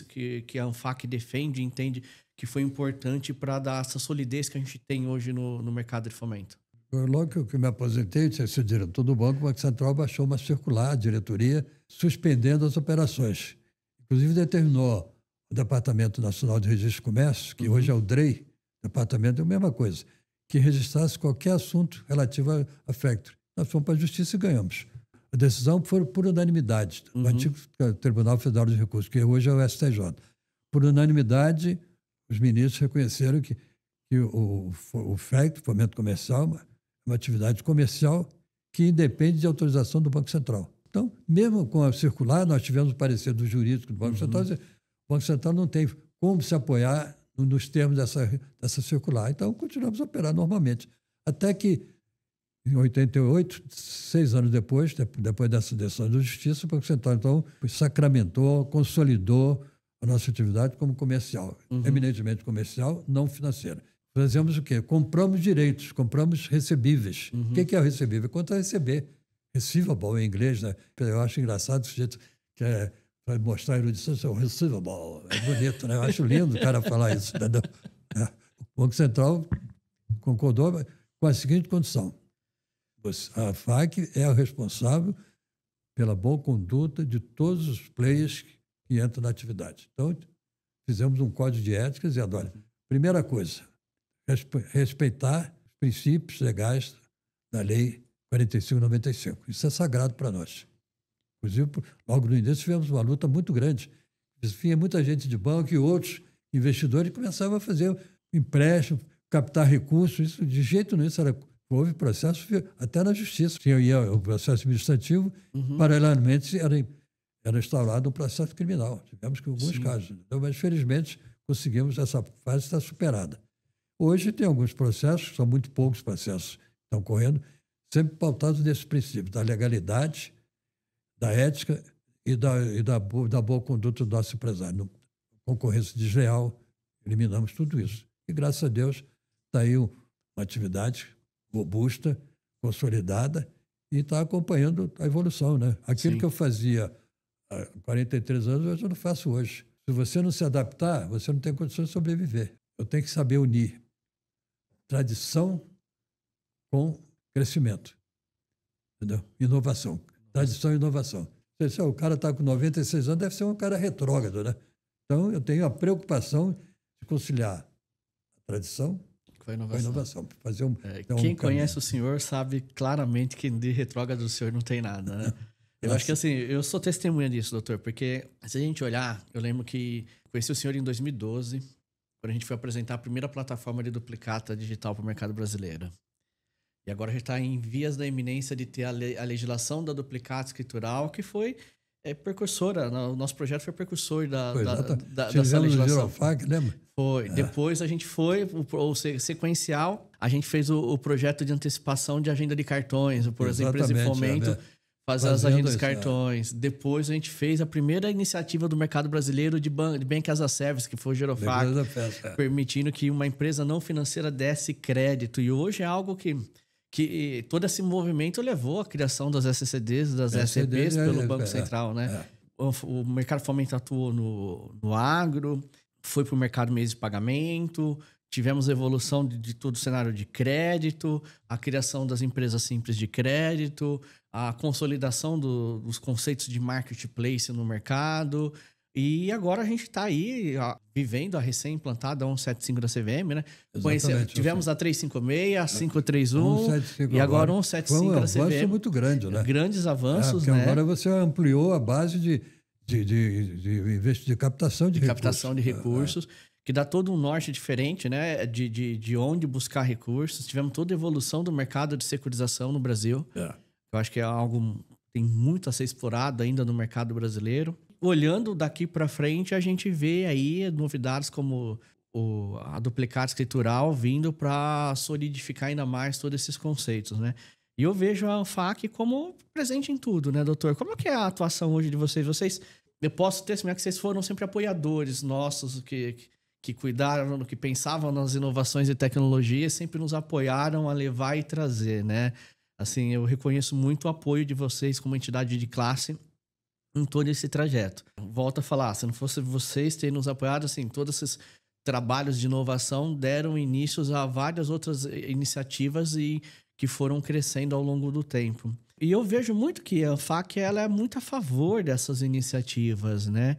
que a ANFAC defende e entende que foi importante para dar essa solidez que a gente tem hoje no mercado de fomento? Logo que eu me aposentei, tinha sido diretor do banco, o Banco Central baixou uma circular, a diretoria, suspendendo as operações. Inclusive determinou o Departamento Nacional de Registro de Comércio, que hoje é o DREI, departamento é a mesma coisa, que registrasse qualquer assunto relativo à Factory. Nós fomos para a Justiça e ganhamos. A decisão foi por unanimidade, do antigo Tribunal Federal de Recursos, que hoje é o STJ. Por unanimidade, os ministros reconheceram que o Factory, fomento comercial, é uma atividade comercial que independe de autorização do Banco Central. Então, mesmo com a circular, nós tivemos o parecer do jurídico do Banco Central, o Banco Central não tem como se apoiar nos termos dessa circular. Então, continuamos a operar normalmente. Até que, Em 88, 6 anos depois dessa decisão da Justiça, o Banco Central, então, sacramentou, consolidou a nossa atividade como comercial, eminentemente comercial, não financeira. Fazemos o quê? Compramos direitos, compramos recebíveis. O que é o recebível? Quanto a receber. Receivable em inglês, né? Eu acho engraçado o sujeito que vai mostrar a erudição, é o receivable. É bonito, né? Eu acho lindo o cara falar isso. Entendeu? O Banco Central concordou com a seguinte condição. A FAC é o responsável pela boa conduta de todos os players que entram na atividade. Então, fizemos um código de éticas e adora. Primeira coisa, respeitar os princípios legais da Lei 4595. Isso é sagrado para nós. Inclusive, logo no início, tivemos uma luta muito grande. Vinha muita gente de banco e outros investidores começavam a fazer empréstimo, captar recursos. Isso, de jeito nenhum, houve processo até na justiça. Tinha o processo administrativo, paralelamente era instaurado um processo criminal. Tivemos alguns casos. Então, mas, felizmente, conseguimos, essa fase está superada. Hoje tem alguns processos, são muito poucos processos que estão correndo, sempre pautados nesse princípio da legalidade, da ética e da boa conduta do nosso empresário. Concorrência desleal, eliminamos tudo isso. E, graças a Deus, está aí uma atividade robusta, consolidada, e está acompanhando a evolução, né? Aquilo que eu fazia há 43 anos, eu não faço hoje. Se você não se adaptar, você não tem condições de sobreviver. Eu tenho que saber unir tradição com crescimento. Entendeu? Inovação. Tradição e inovação. Se o cara está com 96 anos, deve ser um cara retrógrado, né? Então, eu tenho a preocupação de conciliar a tradição com a inovação. Fazer quem conhece o senhor sabe claramente que de retrógrado do senhor não tem nada, né? Eu acho que assim, eu sou testemunha disso, doutor, porque se a gente olhar, eu lembro que conheci o senhor em 2012, quando a gente foi apresentar a primeira plataforma de duplicata digital para o mercado brasileiro. E agora a gente está em vias da iminência de ter a legislação da duplicata escritural, que foi precursora. O nosso projeto foi precursor dessa legislação. Girofac, lembra? Foi. Depois a gente foi, o sequencial, a gente fez o projeto de antecipação de agenda de cartões, por exemplo, empresa de fomento, fazer as agendas de cartões. Depois a gente fez a primeira iniciativa do mercado brasileiro de Bank as a Service, que foi o Girofac, permitindo que uma empresa não financeira desse crédito. E hoje é algo que todo esse movimento levou à criação das SCDs, das SCPs pelo Banco Central, né? O mercado fomento atuou no agro, foi para o mercado mês de pagamento, tivemos evolução de todo o cenário de crédito, a criação das empresas simples de crédito, a consolidação dos conceitos de marketplace no mercado. E agora a gente está aí vivendo a recém-implantada 175 da CVM, né? Tivemos a 356, a 531 e agora 175 da CVM. Foi um avanço muito grande, né? Grandes avanços, né? Agora você ampliou a base de captação de recursos. Captação de recursos, que dá todo um norte diferente, né? De onde buscar recursos. Tivemos toda a evolução do mercado de securitização no Brasil. Eu acho que é algo que tem muito a ser explorado ainda no mercado brasileiro. Olhando daqui para frente, a gente vê aí novidades como a duplicata escritural vindo para solidificar ainda mais todos esses conceitos, né? E eu vejo a ANFAC como presente em tudo, né, doutor? Como que é a atuação hoje de vocês? Eu posso testemunhar que vocês foram sempre apoiadores nossos, que cuidaram, que pensavam nas inovações e tecnologias, sempre nos apoiaram a levar e trazer, né? Assim, eu reconheço muito o apoio de vocês como entidade de classe em todo esse trajeto. Volto a falar, se não fosse vocês terem nos apoiado, assim, todos esses trabalhos de inovação deram inícios a várias outras iniciativas e que foram crescendo ao longo do tempo. E eu vejo muito que a ANFAC ela é muito a favor dessas iniciativas, né?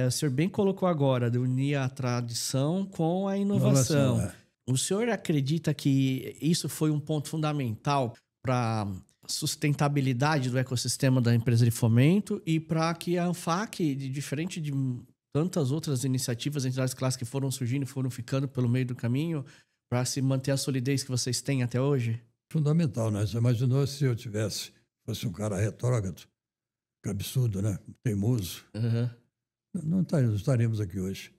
O senhor bem colocou agora, de unir a tradição com a inovação. O senhor acredita que isso foi um ponto fundamental para sustentabilidade do ecossistema da empresa de fomento e para que a ANFAC, diferente de tantas outras iniciativas, entidades clássicas que foram surgindo e foram ficando pelo meio do caminho, para se manter a solidez que vocês têm até hoje? Fundamental, né? Você imaginou se eu fosse um cara retrógrado, que absurdo, né? Teimoso. Não estaríamos aqui hoje.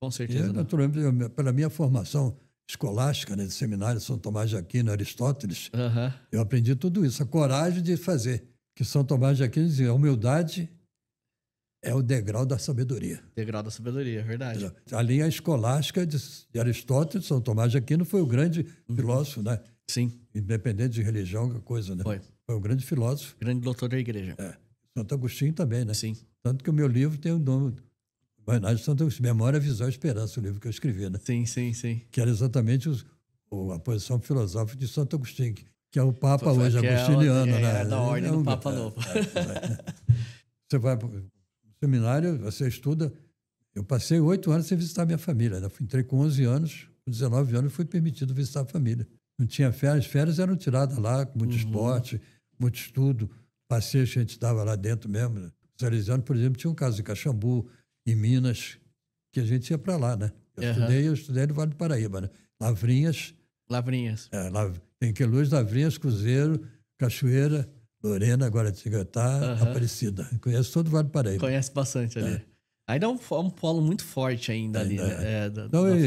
Com certeza. Naturalmente, pela minha formação escolástica, né, de seminário, São Tomás de Aquino, Aristóteles. Uhum. Eu aprendi tudo isso, a coragem de fazer. Que São Tomás de Aquino dizia, a humildade é o degrau da sabedoria. Degrau da sabedoria, é verdade. A linha escolástica de Aristóteles, São Tomás de Aquino foi o grande filósofo, né? Sim. Independente de religião, coisa, né? Foi um grande filósofo. Grande doutor da igreja. Santo Agostinho também, né? Sim. Tanto que o meu livro tem o nome Homenagem de Santo Agostinho, Memória, Visão e Esperança, o livro que eu escrevi, né? Sim, sim, sim. Que era exatamente a posição filosófica de Santo Agostinho, que é o Papa hoje, agostiniano, né? É da ordem do Papa Novo. Você vai para o seminário, você estuda. Eu passei 8 anos sem visitar minha família, né? Entrei com 11 anos, com 19 anos fui permitido visitar a família. Não tinha férias, férias eram tiradas lá, com muito esporte, muito estudo, passeios que a gente dava lá dentro mesmo. Né? Os salesianos, por exemplo, tinha um caso em Caxambu, em Minas, que a gente ia para lá, né? Eu estudei no Vale do Paraíba, né? Lavrinhas. Tem Queluz, Lavrinhas, Cruzeiro, Cachoeira, Lorena, Guaratinguetá, Aparecida. Conheço todo o Vale do Paraíba. Conhece bastante ali. Ainda é um polo muito forte ainda ali, né?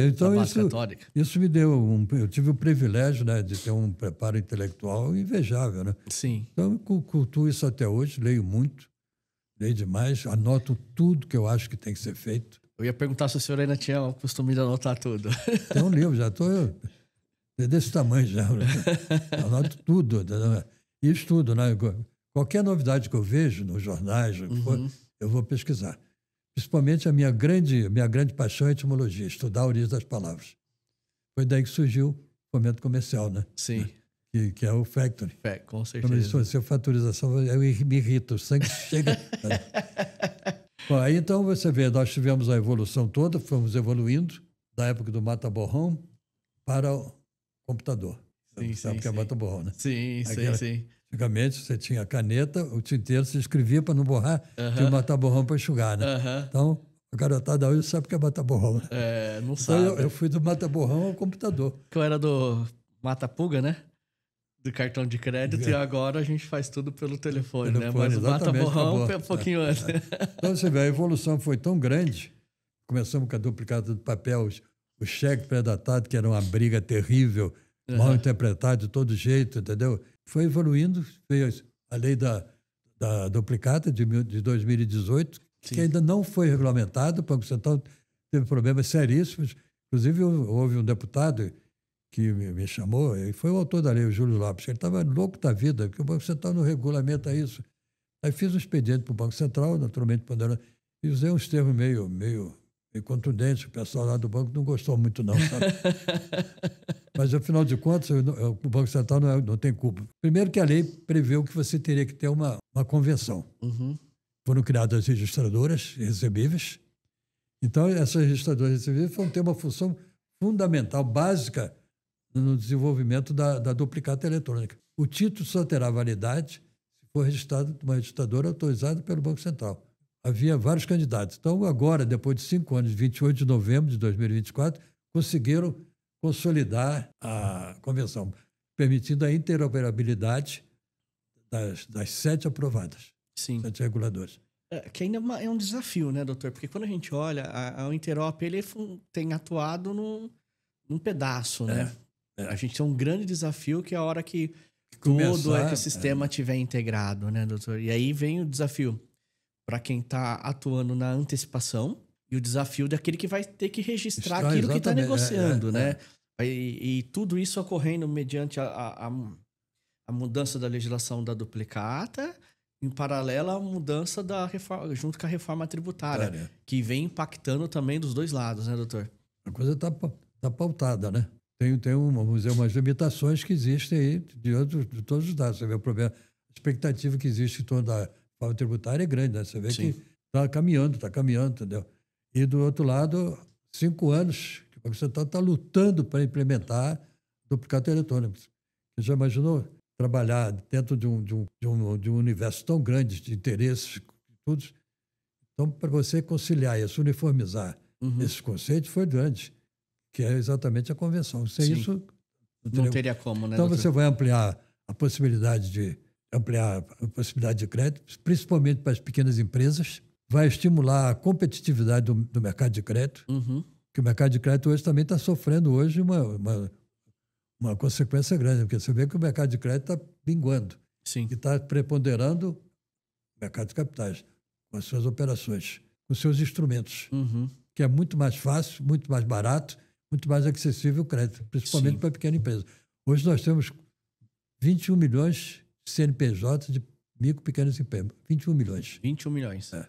Então da base católica. Isso me deu eu tive o privilégio, né, de ter um preparo intelectual invejável, né? Sim. Então eu cultuo isso até hoje, leio muito, leio demais, anoto tudo que eu acho que tem que ser feito. Eu ia perguntar se o senhor ainda tinha o costume de anotar tudo. Tem um livro, já estou desse tamanho já. Anoto tudo. E estudo, né? Qualquer novidade que eu vejo nos jornais, eu vou pesquisar. Principalmente a minha grande paixão é a etimologia, estudar a origem das palavras. Foi daí que surgiu o fomento comercial, né? Sim. Que é o factory. Com certeza. Quando isso é faturização, eu me irrito, o sangue chega... Bom, aí então você vê, nós tivemos a evolução toda, fomos evoluindo da época do mata-borrão para o computador. Sim, sabe o que é mata-borrão, né? Sim. Antigamente você tinha a caneta, o tinteiro, você escrevia para não borrar, tinha o mata-borrão para enxugar, né? Então, a garotada hoje sabe o que é mata-borrão. Né? Não sabe. Então eu fui do mata-borrão ao computador. Que eu era do mata-puga, né? Do cartão de crédito, e agora a gente faz tudo pelo telefone, né? Mas o mata-borrão é um pouquinho antes. Então você vê, a evolução foi tão grande, começamos com a duplicata do papel, o cheque pré-datado, que era uma briga terrível, mal interpretado de todo jeito, entendeu? Foi evoluindo, veio a lei da duplicata de 2018, que ainda não foi regulamentado, o Banco Central teve problemas seríssimos. Inclusive, houve um deputado que me chamou, e foi o autor da lei, o Júlio Lopes, ele estava louco da vida, porque o Banco Central não regulamenta isso. Aí fiz um expediente para o Banco Central, naturalmente, e usei uns termos meio contundentes, o pessoal lá do banco não gostou muito não, sabe? Mas, afinal de contas, o Banco Central não tem culpa. Primeiro que a lei preveu que você teria que ter uma convenção. Foram criadas as registradoras recebíveis. Então, essas registradoras recebíveis vão ter uma função fundamental, básica, no desenvolvimento da duplicata eletrônica. O título só terá validade se for registrado numa registradora autorizada pelo Banco Central. Havia vários candidatos. Então, agora, depois de 5 anos, 28 de novembro de 2024, conseguiram consolidar a convenção, permitindo a interoperabilidade das 7 aprovadas, 7 reguladores. Que ainda é um desafio, né, doutor? Porque quando a gente olha, a Interop ele tem atuado num pedaço, né? A gente tem um grande desafio que é a hora que todo o ecossistema estiver integrado, né, doutor? E aí vem o desafio para quem está atuando na antecipação e o desafio daquele que vai ter que registrar aquilo que está negociando, né? E tudo isso ocorrendo mediante a mudança da legislação da duplicata, em paralelo à mudança da reforma, junto com a reforma tributária, que vem impactando também dos dois lados, né, doutor? A coisa está pautada, né? Tem vamos dizer, umas limitações que existem aí de todos os dados. Você vê o problema, a expectativa que existe em torno da reforma tributária é grande, né? Você vê que está caminhando, entendeu? E, do outro lado, 5 anos que o Banco Central está lutando para implementar duplicata eletrônica. Você já imaginou trabalhar dentro de um universo tão grande de interesses, tudo? Então, para você conciliar isso, uniformizar esses conceitos, foi grande, que é exatamente a convenção. Sem isso, não teria como, né? Então, doutor? você vai ampliar a possibilidade de crédito, principalmente para as pequenas empresas, vai estimular a competitividade do mercado de crédito, que o mercado de crédito hoje também está sofrendo hoje uma consequência grande, porque você vê que o mercado de crédito está pinguando. Sim. E está preponderando o mercado de capitais, com as suas operações, com os seus instrumentos, que é muito mais fácil, muito mais barato, muito mais acessível o crédito, principalmente para a pequena empresa. Hoje nós temos 21 milhões de CNPJ de micro e pequenas empresas. 21 milhões. 21 milhões. É.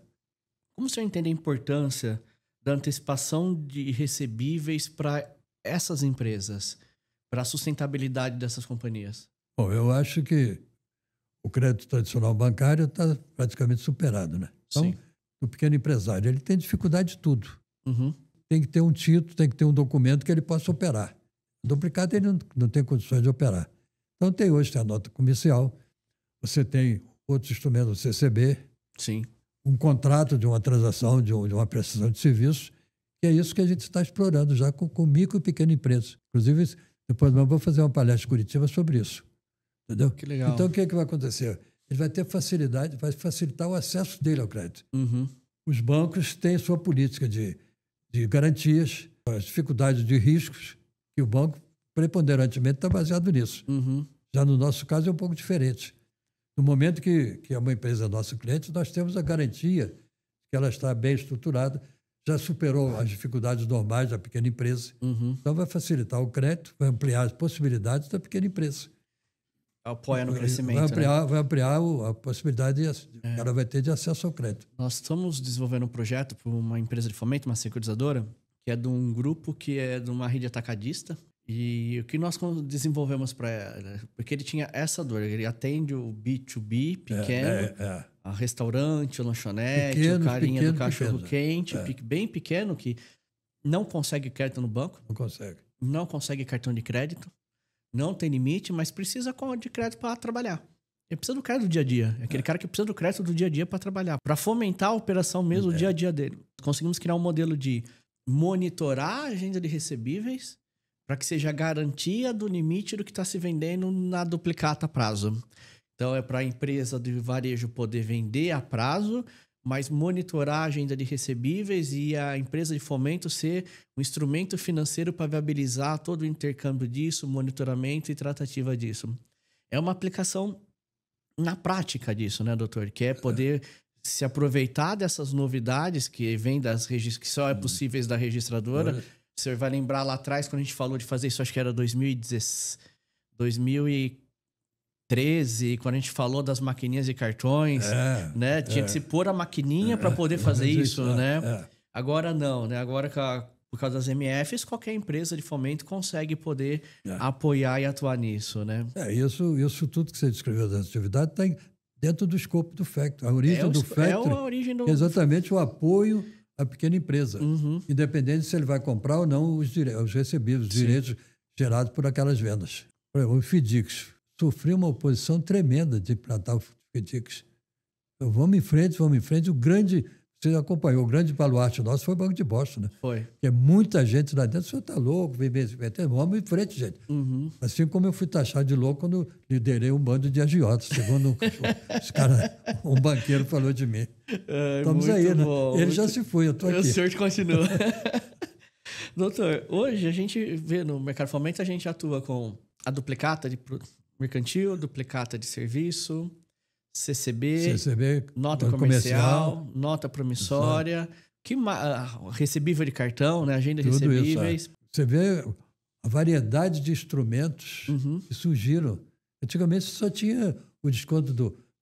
Como o senhor entende a importância da antecipação de recebíveis para essas empresas, para a sustentabilidade dessas companhias? Bom, eu acho que o crédito tradicional bancário está praticamente superado, né? Então, Sim. o pequeno empresário, ele tem dificuldade de tudo. Tem que ter um título, tem que ter um documento que ele possa operar. O duplicado ele não tem condições de operar. Então, hoje tem a nota comercial, você tem outros instrumentos do CCB, Sim. um contrato de uma transação, de uma prestação de serviço, que é isso que a gente está explorando já com micro e pequena empresa. Inclusive, depois eu vou fazer uma palestra em Curitiba sobre isso. Entendeu? Que legal. Então, o que vai acontecer? Ele vai ter facilidade, vai facilitar o acesso dele ao crédito. Os bancos têm sua política de garantias, as dificuldades de riscos, e o banco, preponderantemente, está baseado nisso. Já no nosso caso é um pouco diferente. No momento que é uma empresa nosso cliente, nós temos a garantia que ela está bem estruturada, já superou as dificuldades normais da pequena empresa. Então, vai facilitar o crédito, vai ampliar as possibilidades da pequena empresa. Apoia no crescimento. Vai ampliar a possibilidade que ela vai ter de acesso ao crédito. Nós estamos desenvolvendo um projeto para uma empresa de fomento, uma securitizadora, que é de um grupo que é de uma rede atacadista. E o que nós desenvolvemos para ela? Porque ele tinha essa dor. Ele atende o B2B pequeno, a restaurante, o lanchonete, o carinha do cachorro-quente, bem pequeno, que não consegue crédito no banco. Não consegue cartão de crédito. Não tem limite, mas precisa de crédito para trabalhar. Ele precisa do crédito do dia a dia. É aquele cara que precisa do crédito do dia a dia para trabalhar, para fomentar a operação mesmo, o dia a dia dele. Conseguimos criar um modelo de monitorar a agenda de recebíveis para que seja garantia do limite do que está se vendendo na duplicata a prazo. Então, é para a empresa de varejo poder vender a prazo, mas monitorar a agenda de recebíveis e a empresa de fomento ser um instrumento financeiro para viabilizar todo o intercâmbio disso, monitoramento e tratativa disso. É uma aplicação na prática disso, né, doutor? Que é poder se aproveitar dessas novidades que vêm que só é possíveis da registradora. Você vai lembrar lá atrás, quando a gente falou de fazer isso, acho que era 2013, quando a gente falou das maquininhas de cartões, né? Tinha que se pôr a maquininha para poder fazer isso, né? Agora não, né? Agora, por causa das MFs, qualquer empresa de fomento consegue poder apoiar e atuar nisso, né? Isso tudo que você descreveu da atividade está dentro do escopo do Factory. A origem do Factory é exatamente o apoio à pequena empresa, independente se ele vai comprar ou não os recebíveis, os direitos gerados por aquelas vendas. Por exemplo, o FDICS sofreu uma oposição tremenda de implantar o FDICS. Então, vamos em frente. Você acompanhou, o grande baluarte nosso foi o Banco de Boston, né? Foi. Porque muita gente lá dentro, o senhor está louco, vamos em frente, gente. Assim como eu fui taxado de louco quando liderei um bando de agiotas, segundo um banqueiro falou de mim. Estamos aí, né? Ele já se foi, eu estou aqui. O senhor continua. Doutor, hoje a gente vê no mercado de fomento, a gente atua com a duplicata de mercantil, duplicata de serviço, CCB, nota comercial, nota promissória, recebível de cartão, né? Agenda de recebíveis. Isso, Você vê a variedade de instrumentos que surgiram. Antigamente só tinha o desconto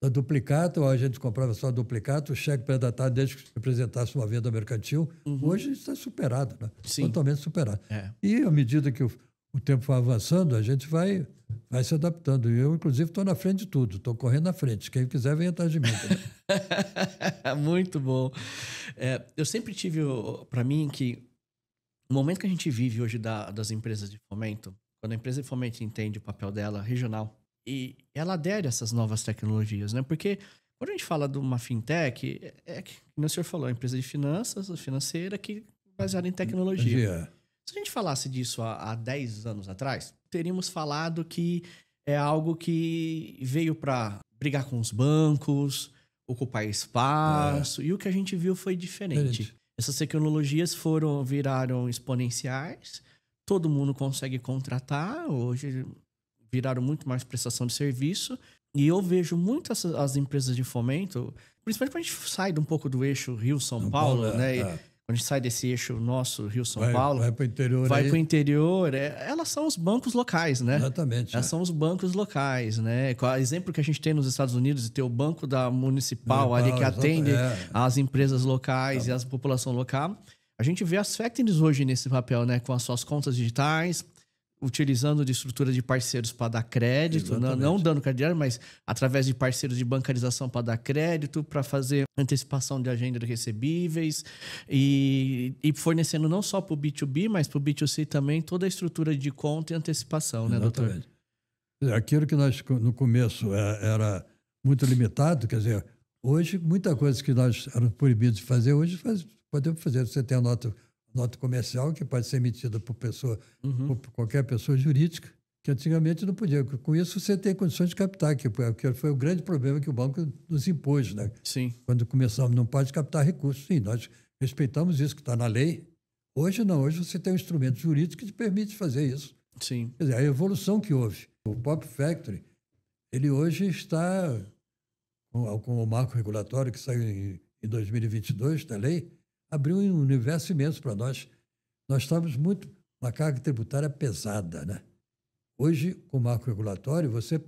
da duplicata, ou a gente comprava só a duplicata, o cheque pré-datado desde que representasse uma venda mercantil. Hoje está superado, né? Totalmente superado. E à medida que o tempo vai avançando, a gente vai se adaptando. Eu, inclusive, estou na frente de tudo. Estou correndo na frente. Quem quiser, vem atrás de mim. Muito bom. Eu sempre tive, para mim, que o momento que a gente vive hoje das empresas de fomento, quando a empresa de fomento entende o papel dela regional e ela adere a essas novas tecnologias, né? Porque quando a gente fala de uma fintech, como o senhor falou, a empresa de financeira que é baseada em tecnologia. Se a gente falasse disso há 10 anos atrás, teríamos falado que é algo que veio para brigar com os bancos, ocupar espaço, e o que a gente viu foi diferente. Essas tecnologias viraram exponenciais, todo mundo consegue contratar, hoje viraram muito mais prestação de serviço, e eu vejo muitas as empresas de fomento, principalmente quando a gente sai um pouco do eixo Rio-São Paulo, né? Quando a gente sai desse eixo nosso, Rio-São Paulo, vai para o interior. Vai para o interior. Elas são os bancos locais, né? Exatamente. Elas são os bancos locais, né? O exemplo que a gente tem nos Estados Unidos de ter o banco da municipal ali que atende as empresas locais e a população local. A gente vê as factories hoje nesse papel, né? Com as suas contas digitais, utilizando de estrutura de parceiros para dar crédito, não dando crédito, mas através de parceiros de bancarização para dar crédito, para fazer antecipação de agenda de recebíveis e fornecendo não só para o B2B, mas para o B2C também toda a estrutura de conta e antecipação, né, doutor? Aquilo que nós, no começo, era muito limitado, quer dizer, hoje, muita coisa que nós éramos proibidos de fazer, hoje podemos fazer. Você tem a nota comercial que pode ser emitida por qualquer pessoa jurídica, que antigamente não podia. Com isso, você tem condições de captar, que foi o grande problema que o banco nos impôs, né? Sim. Quando começamos, não pode captar recursos. Sim, nós respeitamos isso que está na lei. Hoje não, hoje você tem um instrumento jurídico que te permite fazer isso. Sim. Quer dizer, a evolução que houve. O Pop Factory, ele hoje está, com o marco regulatório que saiu em 2022 da lei, abriu um universo imenso para nós. Nós estávamos uma carga tributária pesada, né? Hoje, com o marco regulatório, você,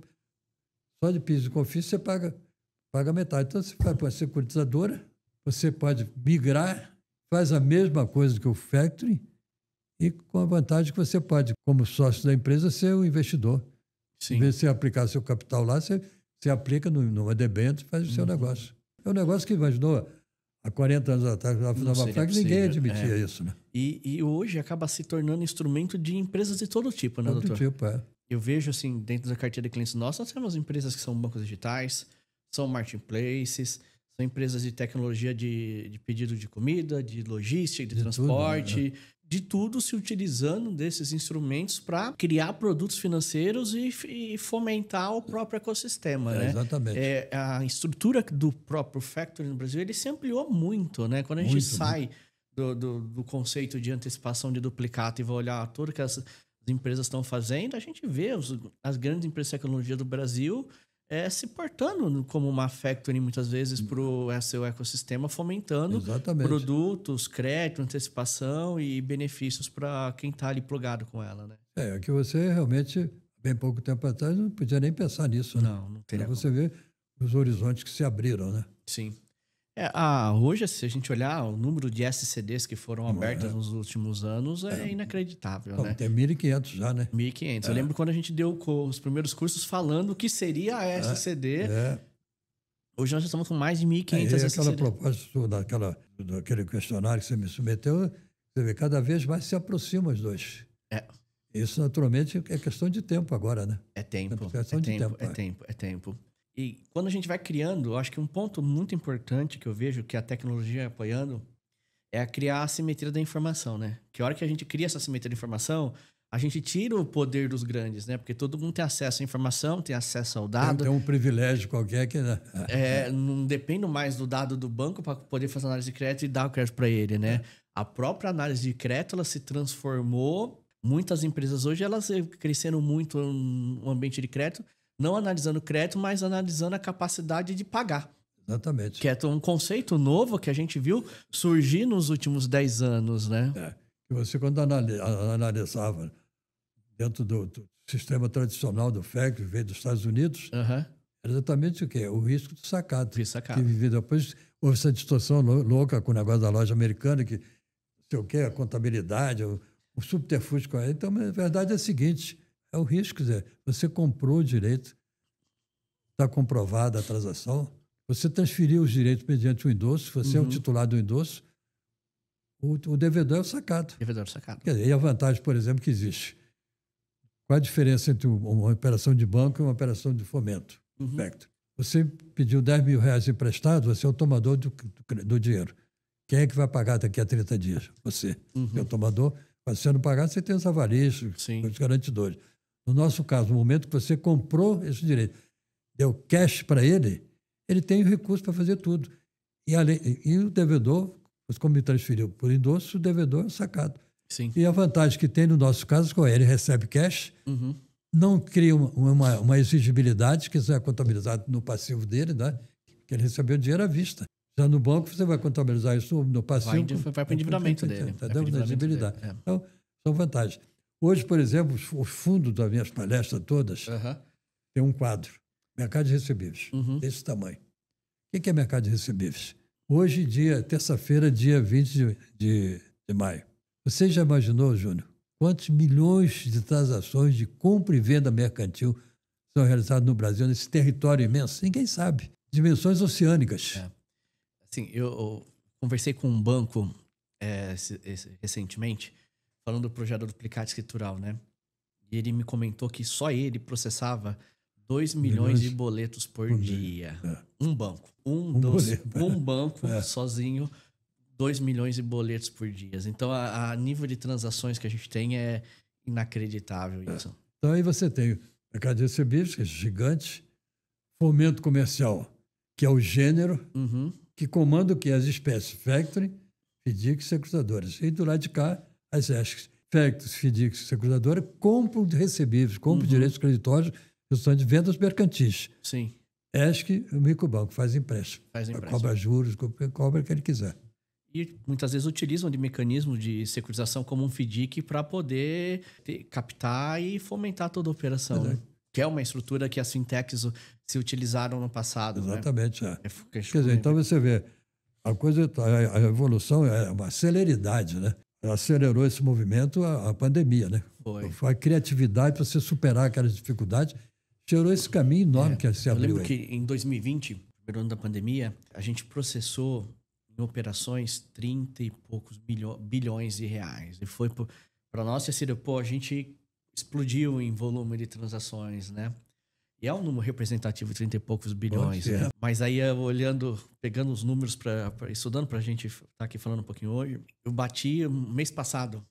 só de PIS e COFINS, você paga metade. Então, você vai para uma securitizadora, você pode migrar, faz a mesma coisa que o Factory, e com a vantagem que você pode, como sócio da empresa, ser o investidor. Sim. Em vez de você aplicar seu capital lá, você aplica numa debênture e faz o seu negócio. É um negócio que imaginou há 40 anos atrás, na Nova Franca, ninguém admitia isso, né? E hoje acaba se tornando instrumento de empresas de todo tipo, né, doutor? Todo tipo, Eu vejo, assim, dentro da carteira de clientes nossos, nós temos empresas que são bancos digitais, são marketplaces, são empresas de tecnologia de pedido de comida, de logística, de transporte, de tudo se utilizando desses instrumentos para criar produtos financeiros e fomentar o próprio ecossistema, né? Exatamente. A estrutura do próprio Factory no Brasil, ele se ampliou muito, né? Quando a gente sai do conceito de antecipação de duplicato e vai olhar tudo que as empresas estão fazendo, a gente vê as grandes empresas de tecnologia do Brasil se portando como uma factory muitas vezes para o seu ecossistema, fomentando produtos, crédito, antecipação e benefícios para quem está ali plugado com ela, né? Que você realmente, bem pouco tempo atrás, não podia nem pensar nisso, né? Não teria como. Você vê os horizontes que se abriram, né? Sim. Hoje, se a gente olhar o número de SCDs que foram abertas nos últimos anos, é inacreditável, né? Tem 1.500 já, né? 1.500. Eu lembro quando a gente deu os primeiros cursos falando o que seria a SCD. Hoje nós já estamos com mais de 1.500 SCD. Aquela proposta daquele questionário que você me submeteu, você vê, cada vez mais se aproximam os dois. Isso, naturalmente, é questão de tempo agora, né? É tempo. E quando a gente vai criando, eu acho que um ponto muito importante que eu vejo que a tecnologia apoiando é a criar a assimetria da informação, né? Que a hora que a gente cria essa assimetria da informação, a gente tira o poder dos grandes, né? Porque todo mundo tem acesso à informação, tem acesso ao dado. Tem um privilégio qualquer que... Não depende mais do dado do banco para poder fazer análise de crédito e dar o crédito para ele, né? A própria análise de crédito, ela se transformou. Muitas empresas hoje, elas cresceram muito no ambiente de crédito, não analisando o crédito, mas analisando a capacidade de pagar. Exatamente. Que é um conceito novo que a gente viu surgir nos últimos 10 anos, né? Que você, quando analisava dentro do sistema tradicional do FEC, que veio dos Estados Unidos, era exatamente o quê? O risco do sacado. Que depois houve essa distorção louca com o negócio da loja americana, que não sei o quê, a contabilidade, o subterfúgio. Então, a verdade é a seguinte... É o risco, quer dizer, você comprou o direito, está comprovada a transação, você transferiu os direitos mediante o endosso, você é o titular do endosso, o devedor é o sacado. Quer dizer, e a vantagem, por exemplo, que existe? Qual a diferença entre uma operação de banco e uma operação de fomento? Você pediu R$10.000 emprestado, você é o tomador do dinheiro. Quem é que vai pagar daqui a 30 dias? Você. É o tomador. Mas se você não pagar, você tem os avalistas, os garantidores. No nosso caso, no momento que você comprou esse direito, deu cash para ele, ele tem o recurso para fazer tudo. E o devedor Mas como me transferiu por endosso, o devedor é sacado. Sim. E a vantagem que tem no nosso caso, qual é? Ele recebe cash, não cria uma exigibilidade, que isso é contabilizado no passivo dele, né? Que ele recebeu dinheiro à vista. Já no banco, você vai contabilizar isso no passivo. Vai para o endividamento dele. Entendeu? Da exigibilidade. Então, são vantagens. Hoje, por exemplo, o fundo das minhas palestras todas tem um quadro, mercado de recebíveis, desse tamanho. O que é mercado de recebíveis? Hoje, terça-feira, dia 20 de maio. Você já imaginou, Júnior, quantos milhões de transações de compra e venda mercantil são realizadas no Brasil, nesse território imenso? Ninguém sabe. Dimensões oceânicas. Assim, eu conversei com um banco recentemente, falando do projeto do duplicata escritural, né? E ele me comentou que só ele processava 2 milhões de boletos por dia. Um banco. Um banco sozinho, 2 milhões de boletos por dia. Então, a nível de transações que a gente tem é inacreditável isso. Então, aí você tem o mercado de recebíveis, que é gigante, fomento comercial, que é o gênero, que comanda o que? As espécies factoring, FDIC e securitadoras. E do lado de cá, as ESCs. Factoring, FDIC e securitadoras compram de recebíveis, compram direitos creditórios, questão de vendas mercantis. Sim. ESC, o microbanco, faz empréstimo. Cobra juros, cobra o que ele quiser. E muitas vezes utilizam de mecanismo de securitização como um FDIC para poder captar e fomentar toda a operação. Né? Que é uma estrutura que as fintechs se utilizaram no passado. Exatamente. Né? Quer dizer, então você vê, a evolução é uma celeridade, né? Acelerou esse movimento a pandemia, né? Foi a criatividade para você superar aquelas dificuldades, gerou esse caminho enorme que se abriu. Eu lembro que em 2020, primeiro ano da pandemia, a gente processou em operações 30 e poucos bilhões de reais. E foi para nós, assim, a gente explodiu em volume de transações, né? E é um número representativo, 30 e poucos bilhões. Né? Mas aí, pegando os números, estudando para a gente estar aqui falando um pouquinho hoje, eu bati mês passado.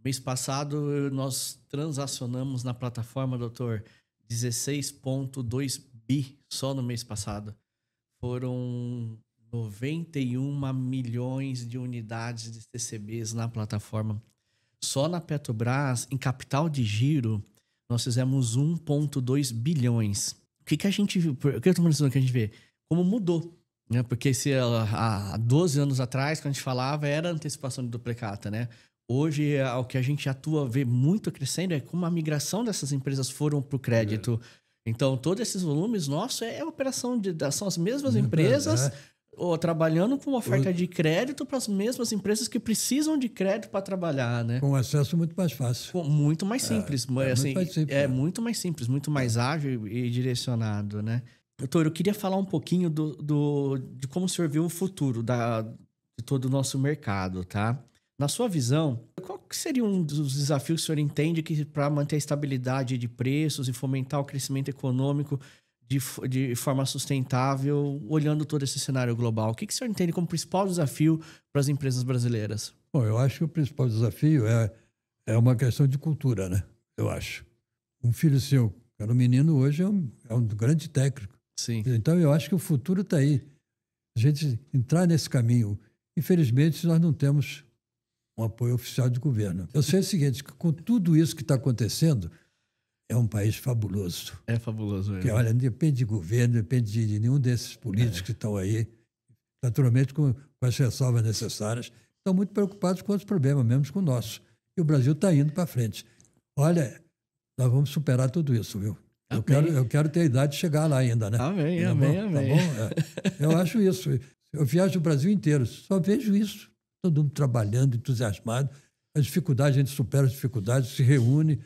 Mês passado, nós transacionamos na plataforma, doutor, 16,2 bi só no mês passado. Foram 91 milhões de unidades de CCBs na plataforma. Só na Petrobras, em capital de giro, nós fizemos 1,2 bilhões. O que a gente viu? O que eu estou falando que a gente vê? Como mudou. Né? Porque há 12 anos atrás, quando a gente falava, era antecipação de duplicata, né? Hoje, o que a gente vê muito crescendo é como a migração dessas empresas foram para o crédito. Então, todos esses volumes nossos são as mesmas empresas trabalhando com oferta de crédito para as mesmas empresas que precisam de crédito para trabalhar, né? Com acesso muito mais fácil. Muito mais simples. Muito mais simples, muito mais ágil e direcionado, né? Doutor, eu queria falar um pouquinho de como o senhor viu o futuro de todo o nosso mercado, tá? Na sua visão, qual que seria um dos desafios que o senhor entende que para manter a estabilidade de preços e fomentar o crescimento econômico de forma sustentável, olhando todo esse cenário global? O que o senhor entende como principal desafio para as empresas brasileiras? Bom, eu acho que o principal desafio é uma questão de cultura, né? Eu acho. Um filho seu, que era um menino, hoje é um grande técnico. Sim. Então, eu acho que o futuro está aí. A gente entrar nesse caminho. Infelizmente, nós não temos um apoio oficial de governo. Eu sei o seguinte, que com tudo isso que está acontecendo, é um país fabuloso. É fabuloso mesmo. Porque, olha, não depende de governo, não depende de nenhum desses políticos que estão aí, naturalmente com as ressalvas necessárias, estão muito preocupados com os problemas, mesmo com o nosso. E o Brasil está indo para frente. Olha, nós vamos superar tudo isso, viu? Eu quero ter a idade de chegar lá ainda, né? Amém. Tá bom? Eu acho isso. Eu viajo o Brasil inteiro, só vejo isso. Todo mundo trabalhando, entusiasmado. As dificuldades, a gente supera as dificuldades, se reúne.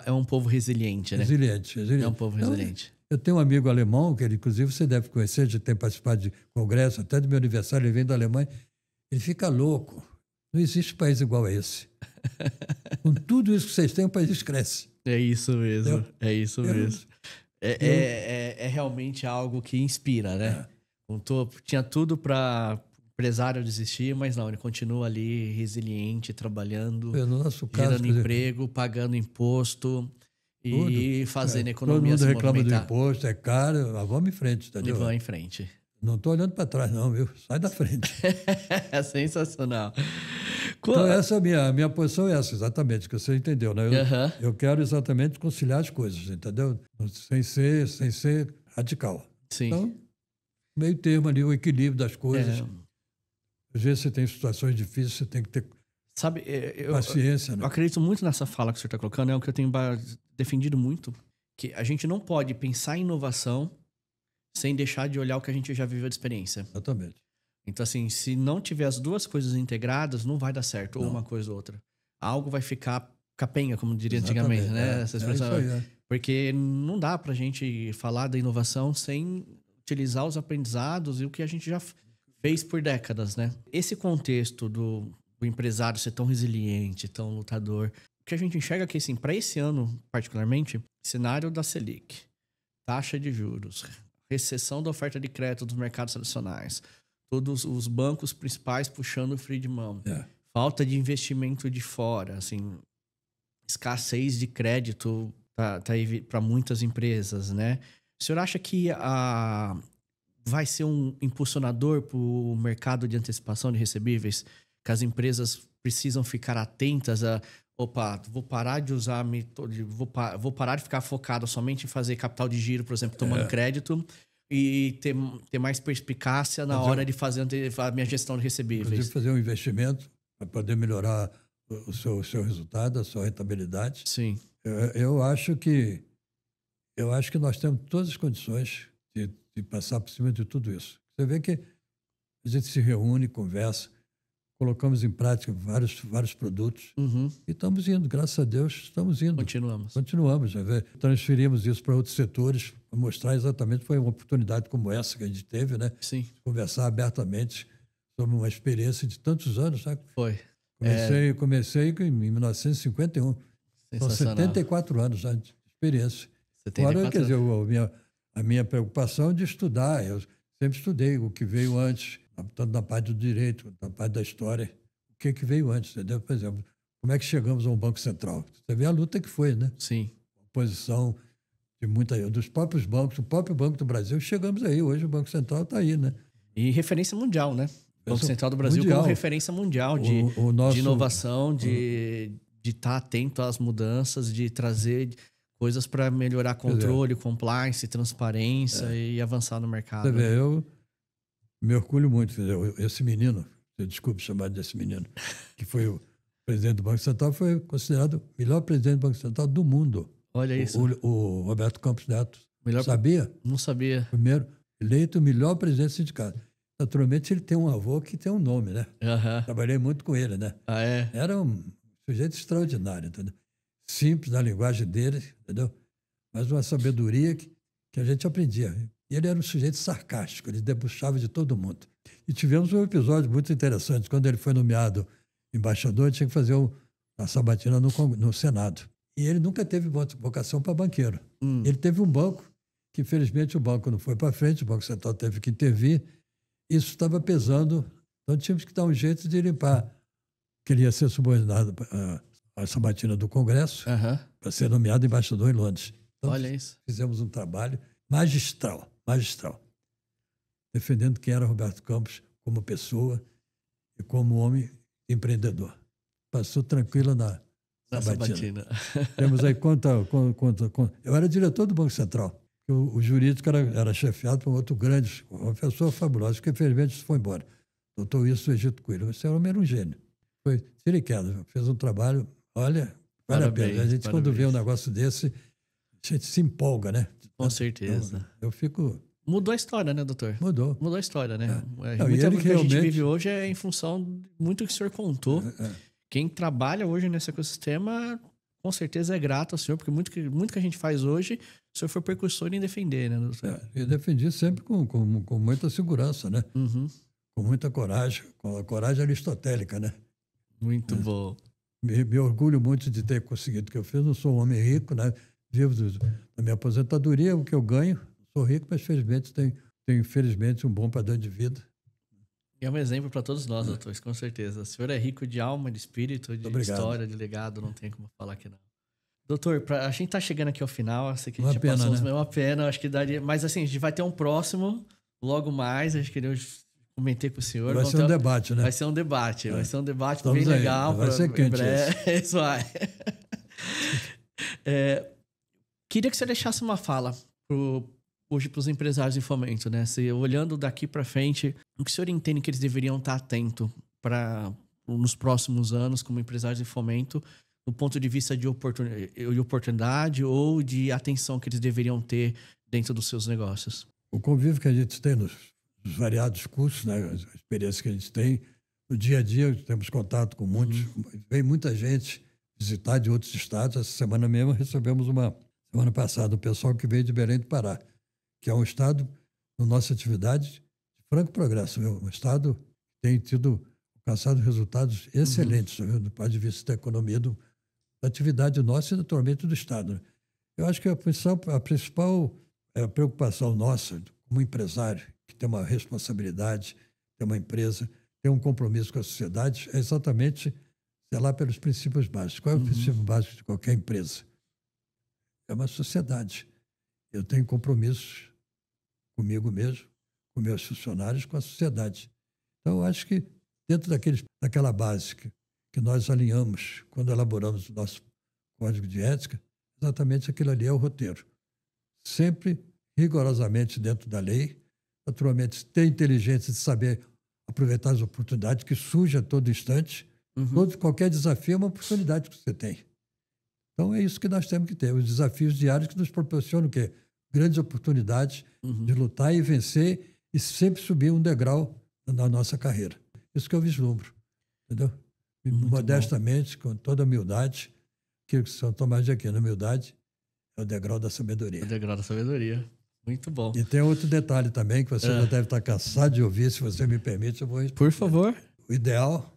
É um povo resiliente, né? Resiliente. É um povo resiliente. Eu tenho um amigo alemão, que ele, inclusive, você deve conhecer, já tem participado de congresso, até do meu aniversário, ele vem da Alemanha. Ele fica louco. Não existe país igual a esse. Com tudo isso que vocês têm, o país cresce. É isso mesmo. É isso mesmo. É realmente algo que inspira, né? Tinha tudo para empresário desistir, mas não, ele continua ali resiliente, trabalhando, no nosso caso, gerando emprego, pagando imposto e fazendo a economia todo mundo se reclama movimentar. do imposto, é caro, mas vamos em frente, entendeu? E vamos em frente. Não estou olhando para trás, não, viu? Sai da frente. É sensacional. Então, essa é a minha posição, é essa, exatamente, que você entendeu, né? Eu quero exatamente conciliar as coisas, entendeu? Sem ser radical. Sim. Então, meio termo ali, o equilíbrio das coisas. Às vezes você tem situações difíceis, você tem que ter paciência, né? Eu acredito muito nessa fala que o senhor está colocando, é o que eu tenho defendido muito, que a gente não pode pensar em inovação sem deixar de olhar o que a gente já viveu de experiência. Exatamente. Então, assim, se não tiver as duas coisas integradas, não vai dar certo, ou uma coisa ou outra. Algo vai ficar capenga, como diria antigamente, né? Essa expressão. Isso aí, Porque não dá pra gente falar da inovação sem utilizar os aprendizados e o que a gente já fez por décadas, né? Esse contexto do empresário ser tão resiliente, tão lutador, o que a gente enxerga aqui, assim, para esse ano, particularmente, cenário da Selic, taxa de juros, recessão da oferta de crédito dos mercados tradicionais, todos os bancos principais puxando o freio de mão, falta de investimento de fora, assim, escassez de crédito tá aí para muitas empresas, né? O senhor acha que vai ser um impulsionador para o mercado de antecipação de recebíveis, que as empresas precisam ficar atentas a vou parar de usar vou parar de ficar focado somente em fazer capital de giro, por exemplo, tomando crédito, e ter mais perspicácia na hora de fazer a minha gestão de recebíveis. Inclusive fazer um investimento para poder melhorar o seu resultado, a sua rentabilidade. Sim. Eu acho que nós temos todas as condições de passar por cima de tudo isso. Você vê que a gente se reúne, conversa, colocamos em prática vários produtos e estamos indo, graças a Deus, estamos indo. Continuamos, transferimos isso para outros setores, para mostrar exatamente, foi uma oportunidade como essa que a gente teve, né? Sim. Conversar abertamente sobre uma experiência de tantos anos, sabe? Foi. Comecei em 1951. São 74 anos já de experiência. 74 Agora, quer dizer, a minha preocupação é de estudar. Eu sempre estudei o que veio antes, tanto na parte do direito, na parte da história. O que veio antes, entendeu? Por exemplo, como é que chegamos a um Banco Central? Você vê a luta que foi, né? Sim. A posição dos próprios bancos, o próprio Banco do Brasil, chegamos aí. Hoje o Banco Central está aí, né? E referência mundial, né? O Banco Central do Brasil como referência mundial de inovação, de estar atento às mudanças, de trazer coisas para melhorar controle, compliance, transparência e avançar no mercado. Você vê, eu me orgulho muito. Esse menino, desculpe chamar desse menino, que foi o presidente do Banco Central, foi considerado o melhor presidente do Banco Central do mundo. Olha isso. O Roberto Campos Neto. Sabia? Não sabia. Primeiro, eleito o melhor presidente do sindicato. Naturalmente, ele tem um avô que tem um nome, né? Trabalhei muito com ele, né? Ah, é? Era um sujeito extraordinário, entendeu? Simples na linguagem dele, entendeu? Mas uma sabedoria que a gente aprendia. E ele era um sujeito sarcástico, ele debuxava de todo mundo. E tivemos um episódio muito interessante. Quando ele foi nomeado embaixador, tinha que fazer uma sabatina no Senado. E ele nunca teve vocação para banqueiro. Ele teve um banco, que infelizmente o banco não foi para frente, o Banco Central teve que intervir. Isso estava pesando, então tínhamos que dar um jeito de limpar. Queria ser subordinado à sabatina do Congresso para ser nomeado embaixador em Londres. Então, olha isso. Fizemos um trabalho magistral, defendendo quem era Roberto Campos como pessoa e como homem empreendedor. Passou tranquilo na sabatina. Temos aí eu era diretor do Banco Central. O jurídico era chefiado por um outro grande, uma pessoa fabulosa, que infelizmente foi embora. Doutor Wilson Egito Coelho. Esse homem era um gênio. Foi tiro e queda, fez um trabalho, olha, vale a pena. A gente, quando vê um negócio desse, a gente se empolga, né? Com certeza. Eu fico... Mudou a história, né, doutor? Mudou a história, né? Muita coisa que a gente vive hoje é em função de muito que o senhor contou. Quem trabalha hoje nesse ecossistema, com certeza é grato ao senhor, porque muito que a gente faz hoje, o senhor foi precursor em defender, né, doutor? Eu defendi sempre com muita segurança, né? Com muita coragem, com a coragem aristotélica, né? Muito bom. Me orgulho muito de ter conseguido o que eu fiz. Não sou um homem rico, né? Vivo da minha aposentadoria, o que eu ganho. Sou rico, mas felizmente tenho infelizmente um bom padrão de vida. E é um exemplo para todos nós, doutor, com certeza. O senhor é rico de alma, de espírito, de história, de legado, não tem como falar que não. Doutor, a gente tá chegando aqui ao final, sei que a gente passou, né? É uma pena, acho que daria... Mas assim, a gente vai ter um próximo, logo mais, acho que eu comentei com o senhor. Vai ser um debate, né? Vai ser um debate. Vai ser um debate Estamos bem aí. legal. Vai ser quente isso vai. Queria que você deixasse uma fala hoje para os empresários em fomento, né? Olhando daqui para frente, o que o senhor entende que eles deveriam estar atentos nos próximos anos como empresários em fomento, do ponto de vista de oportunidade ou de atenção que eles deveriam ter dentro dos seus negócios? O convívio que a gente tem nos variados cursos, né? A experiência que a gente tem, no dia a dia temos contato com muitos, vem muita gente visitar de outros estados. Essa semana mesmo recebemos semana passada, um pessoal que veio de Belém do Pará, que é um estado, na nossa atividade, de franco progresso, viu? Um estado que tem alcançado resultados excelentes, viu? Do ponto de vista da economia, da atividade nossa e, naturalmente, do estado. Né? Eu acho que a principal preocupação nossa, como empresário, que tem uma responsabilidade, tem uma empresa, tem um compromisso com a sociedade, é exatamente zelar pelos princípios básicos. Qual é o princípio básico de qualquer empresa? É uma sociedade. Eu tenho compromissos comigo mesmo, com meus funcionários, com a sociedade. Então, eu acho que dentro daquela base que nós alinhamos quando elaboramos o nosso código de ética, exatamente aquilo ali é o roteiro. Sempre rigorosamente dentro da lei, naturalmente ter inteligência de saber aproveitar as oportunidades que surgem a todo instante. Qualquer desafio é uma oportunidade que você tem. Então é isso que nós temos que ter, os desafios diários que nos proporcionam o quê? Grandes oportunidades de lutar e vencer e sempre subir um degrau na nossa carreira. Isso que eu vislumbro, entendeu? Modestamente, com toda humildade, que o São Tomás de Aquino, humildade é o degrau da sabedoria. O degrau da sabedoria. Muito bom. E tem outro detalhe também, que você já deve estar cansado de ouvir, se você me permite, eu vou responder. Por favor. O ideal,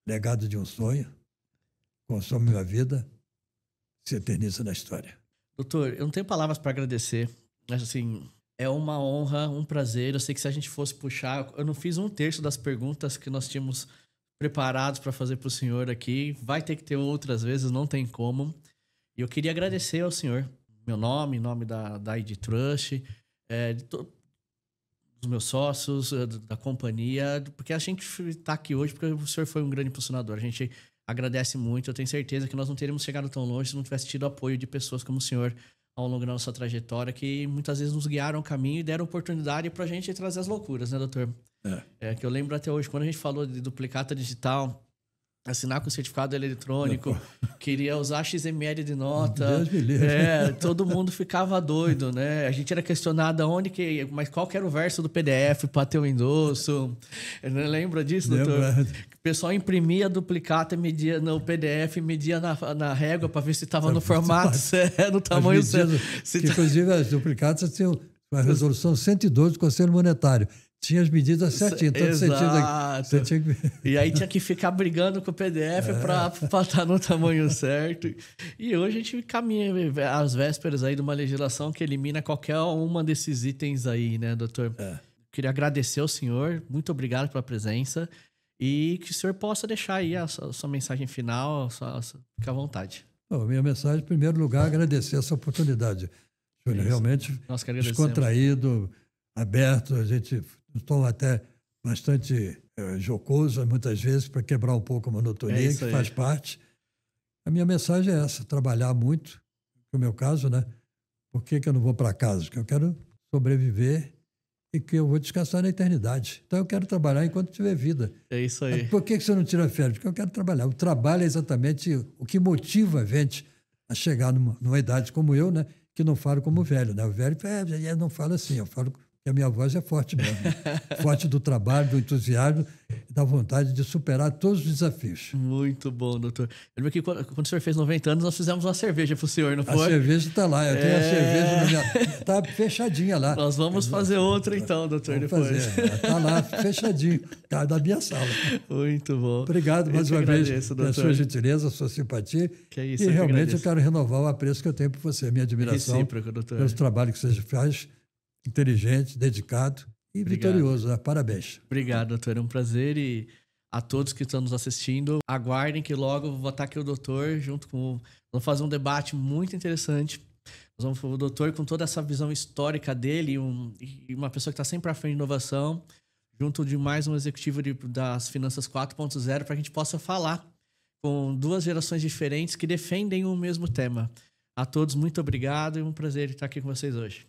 legado de um sonho, consome uma vida, se eterniza na história. Doutor, eu não tenho palavras para agradecer, mas assim, é uma honra, um prazer. Eu sei que se a gente fosse puxar, eu não fiz 1/3 das perguntas que nós tínhamos preparados para fazer para o senhor aqui. Vai ter que ter outras vezes, não tem como. E eu queria agradecer ao senhor, meu nome, em nome da ID Trust, dos meus sócios, da companhia, porque a gente está aqui hoje porque o senhor foi um grande impulsionador. A gente agradece muito. Eu tenho certeza que nós não teríamos chegado tão longe se não tivesse tido apoio de pessoas como o senhor ao longo da nossa trajetória, que muitas vezes nos guiaram o caminho e deram oportunidade para a gente trazer as loucuras, né, doutor? Que eu lembro até hoje, quando a gente falou de duplicata digital, assinar com certificado eletrônico, queria usar XML de nota. Deus me livre. Todo mundo ficava doido, né? A gente era questionado mas qual que era o verso do PDF para ter o endosso. Lembra disso, doutor? O pessoal imprimia a duplicata, media no PDF, media na régua para ver se estava no formato certo, no tamanho certo. Inclusive, as duplicatas tinham a resolução 112 do Conselho Monetário. Tinha as medidas certinhas. Você tinha que... E aí tinha que ficar brigando com o PDF para estar no tamanho certo. E hoje a gente caminha às vésperas aí de uma legislação que elimina qualquer uma desses itens aí, né, doutor? Queria agradecer ao senhor. Muito obrigado pela presença. E que o senhor possa deixar aí a sua mensagem final. Fique à vontade. Minha mensagem, em primeiro lugar, agradecer essa oportunidade. Júlio, realmente descontraído, aberto, a gente... Um tom até bastante jocoso, muitas vezes, para quebrar um pouco a monotonia, que faz parte. A minha mensagem é essa, trabalhar muito, no meu caso, né? Por que eu não vou para casa? Porque eu quero sobreviver e que eu vou descansar na eternidade. Então, eu quero trabalhar enquanto tiver vida. É isso aí. Por que você não tira férias? Porque eu quero trabalhar. O trabalho é exatamente o que motiva a gente a chegar numa idade como eu, né? Que não falo como velho, né? O velho não fala assim, eu falo... que a minha voz é forte mesmo. Forte do trabalho, do entusiasmo e da vontade de superar todos os desafios. Muito bom, doutor. Eu lembro que quando o senhor fez 90 anos, nós fizemos uma cerveja pro senhor, não foi? A cerveja está lá. Eu tenho a cerveja na minha... Está fechadinha lá. Nós vamos fazer outra então, doutor, depois. Está lá, fechadinho. Está na minha sala. Muito bom. Obrigado mais uma vez pela sua gentileza, sua simpatia. Que é isso, e realmente eu quero renovar o apreço que eu tenho por você, minha admiração. Recíproco, doutor. Pelo trabalho que você faz. Inteligente, dedicado e vitorioso. Né? Parabéns. Obrigado, doutor. É um prazer e a todos que estão nos assistindo, aguardem que logo vou estar aqui o doutor junto com... Vamos fazer um debate muito interessante Nós vamos o doutor com toda essa visão histórica dele e uma pessoa que está sempre à frente de inovação, junto de mais um executivo das Finanças 4.0, para que a gente possa falar com duas gerações diferentes que defendem o mesmo tema. A todos, muito obrigado e um prazer estar aqui com vocês hoje.